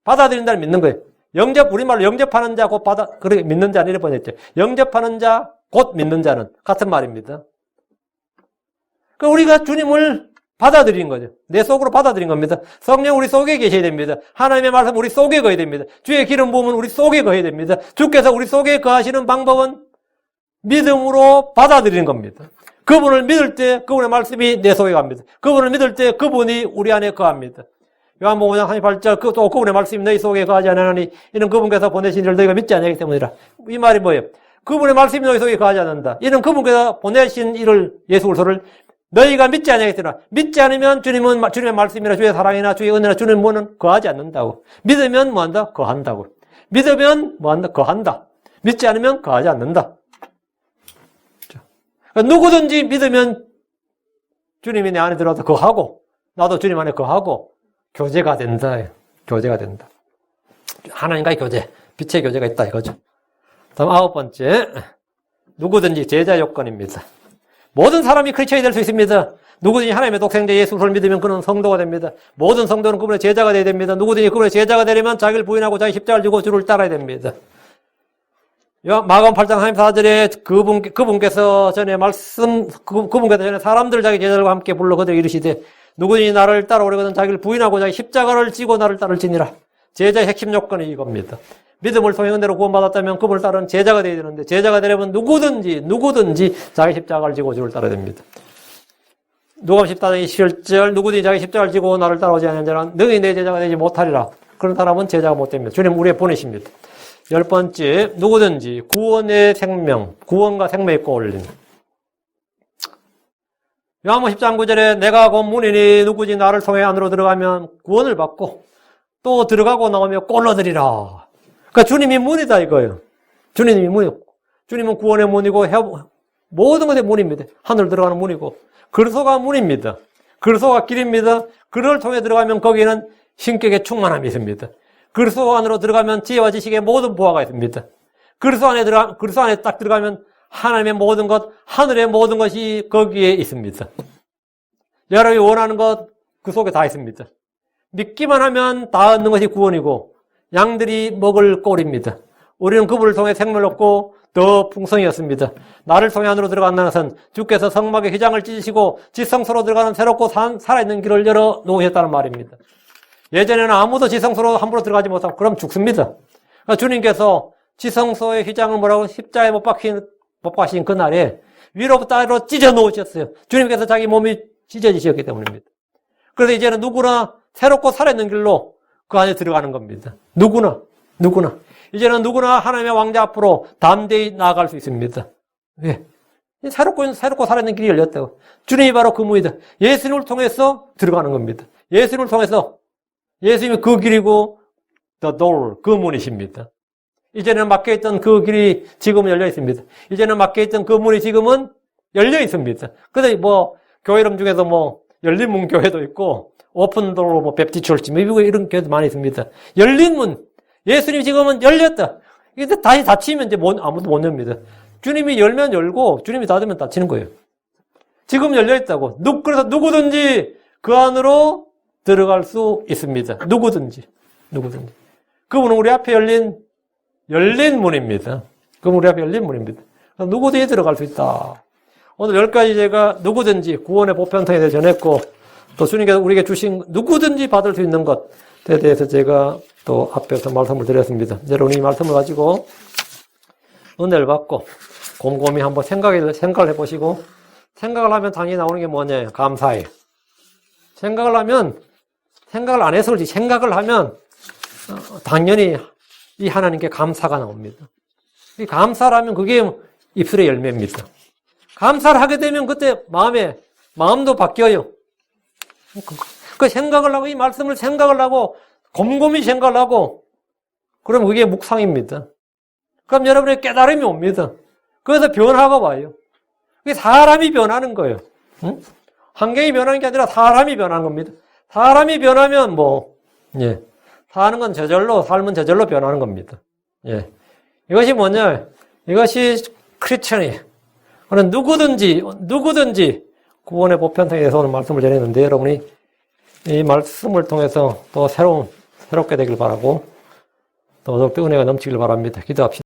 받아들인다는 믿는 거예요. 우리말로 영접하는 자, 곧 그렇게 믿는 자는 이렇게 번역했죠. 영접하는 자, 곧 믿는 자는 같은 말입니다. 그러니까 우리가 주님을 받아들인 거죠. 내 속으로 받아들인 겁니다. 성령 우리 속에 계셔야 됩니다. 하나님의 말씀 우리 속에 거해야 됩니다. 주의 기름 부음은 우리 속에 거해야 됩니다. 주께서 우리 속에 거하시는 방법은 믿음으로 받아들이는 겁니다. 그분을 믿을 때 그분의 말씀이 내 속에 갑니다. 그분을 믿을 때 그분이 우리 안에 거합니다. 요한복음 5장 38절 또 그분의 말씀이 너희 속에 거하지 않으니 이는 그분께서 보내신 이를 너희가 믿지 않기 때문이라. 이 말이 뭐예요? 그분의 말씀이 너희 속에 거하지 않는다. 이는 그분께서 보내신 이를 예수 그리스도를 너희가 믿지 않기 때문이라. 믿지 않으면 주님의 말씀이나 주의 사랑이나 주의 은혜나 주님의 뭐는 거하지 않는다고. 믿으면 뭐한다? 거한다고. 믿으면 뭐한다? 거한다. 믿지 않으면 거하지 않는다. 그러니까 누구든지 믿으면 주님이 내 안에 들어와서 거하고 나도 주님 안에 거하고 교제가 된다. 교제가 된다. 하나님과의 교제, 빛의 교제가 있다 이거죠. 다음 9번째, 누구든지 제자 요건입니다. 모든 사람이 크리스천이 될 수 있습니다. 누구든지 하나님의 독생자 예수를 믿으면 그는 성도가 됩니다. 모든 성도는 그분의 제자가 되어야 됩니다. 누구든지 그분의 제자가 되려면 자기를 부인하고 자기 십자가를 지고 주를 따라야 됩니다. 마가복음 8장 34절에 그분께서 전에 그분께서 전에 사람들 자기 제자들과 함께 불러 그들에게 이르시되 누구든지 나를 따라오려거든 자기를 부인하고 자기 십자가를 지고 나를 따를지니라. 제자의 핵심 요건이 이겁니다. 믿음을 통해 은혜로 구원받았다면 그분을 따르는 제자가 되어야 되는데 제자가 되려면 누구든지 자기 십자가를 지고 주를 따라야 됩니다. 누가복음 14장 27절 누구든지 자기 십자가를 지고 나를 따라오지 않는 자는 너희 내 제자가 되지 못하리라. 그런 사람은 제자가 못 됩니다. 주님 우리에 보내십니다. 10번째, 누구든지 구원의 생명, 구원과 생명의 꼴림. 요한복음 10장 9절에 내가 곧 문이니 누구든지 나를 통해 안으로 들어가면 구원을 받고 또 들어가고 나오며 꼴 얻으리라. 그러니까 주님이 문이다 이거예요. 주님이 문이고 주님은 구원의 문이고 모든 것의 문입니다. 하늘 들어가는 문이고 그리스도가 문입니다. 그리스도가 길입니다. 그를 통해 들어가면 거기는 신격의 충만함이 있습니다. 그리스도 안으로 들어가면 지혜와 지식의 모든 보화가 있습니다. 그리스도 안에 딱 들어가면 하나님의 모든 것, 하늘의 모든 것이 거기에 있습니다. 여러분이 원하는 것 그 속에 다 있습니다. 믿기만 하면 다 얻는 것이 구원이고 양들이 먹을 꼴입니다. 우리는 그분을 통해 생명을 얻고 더 풍성이었습니다. 나를 통해 안으로 들어간다는 것은 주께서 성막의 휘장을 찢으시고 지성소로 들어가는 새롭고 살아있는 길을 열어 놓으셨다는 말입니다. 예전에는 아무도 지성소로 함부로 들어가지 못하고 그럼 죽습니다. 그러니까 주님께서 지성소의 휘장을 뭐라고 십자가에 못 박히신 그날에 위로부터 아래로 찢어 놓으셨어요. 주님께서 자기 몸이 찢어지셨기 때문입니다. 그래서 이제는 누구나 새롭고 살아있는 길로 그 안에 들어가는 겁니다. 누구나. 이제는 누구나 하나님의 왕자 앞으로 담대히 나아갈 수 있습니다. 왜? 새롭고 살아있는 길이 열렸다고. 주님이 바로 그 문이다. 예수님을 통해서 들어가는 겁니다. 예수님을 통해서 예수님이 그 길이고 the door, 그 문이십니다. 이제는 막혀있던 그 길이 지금은 열려 있습니다. 이제는 막혀있던 그 문이 지금은 열려 있습니다. 그래서 교회 이름 중에도 열린 문 교회도 있고 오픈도어 베프티처치 미국에 이런 교회도 많이 있습니다. 열린 문. 예수님이 지금은 열렸다. 이게 다시 닫히면 이제 아무도 못 엽니다. 주님이 열면 열고 주님이 닫으면 닫히는 거예요. 지금 열려 있다고. 그래서 누구든지 그 안으로 들어갈 수 있습니다. 누구든지. 그분은 우리 앞에 열린 문입니다. 그분 우리 앞에 열린 문입니다. 누구든지 들어갈 수 있다. 오늘 10가지 제가 누구든지 구원의 보편성에 대해 전했고, 또 주님께서 우리에게 주신 누구든지 받을 수 있는 것에 대해서 제가 또 앞에서 말씀을 드렸습니다. 여러분 이 말씀을 가지고 은혜를 받고 곰곰이 한번 생각을 해보시고, 생각을 하면 당연히 나오는 게 뭐냐? 감사해요. 생각을 안 해서 그렇지, 생각을 하면 당연히 이 하나님께 감사가 나옵니다. 이 감사라면 그게 입술의 열매입니다. 감사를 하게 되면 그때 마음도 바뀌어요. 그 생각을 하고, 이 말씀을 생각을 하고, 곰곰이 생각을 하고, 그럼 그게 묵상입니다. 그럼 여러분의 깨달음이 옵니다. 그래서 변화가 와요. 그게 사람이 변하는 거예요. 응? 환경이 변하는 게 아니라 사람이 변하는 겁니다. 사람이 변하면 사는 건 저절로, 삶은 저절로 변하는 겁니다. 예. 이것이 뭐냐? 이것이 크리스천이에요. 그는 누구든지 구원의 보편성에 대해서 오늘 말씀을 전했는데, 여러분이 이 말씀을 통해서 또 새롭게 되길 바라고, 또 더욱더 은혜가 넘치길 바랍니다. 기도합시다.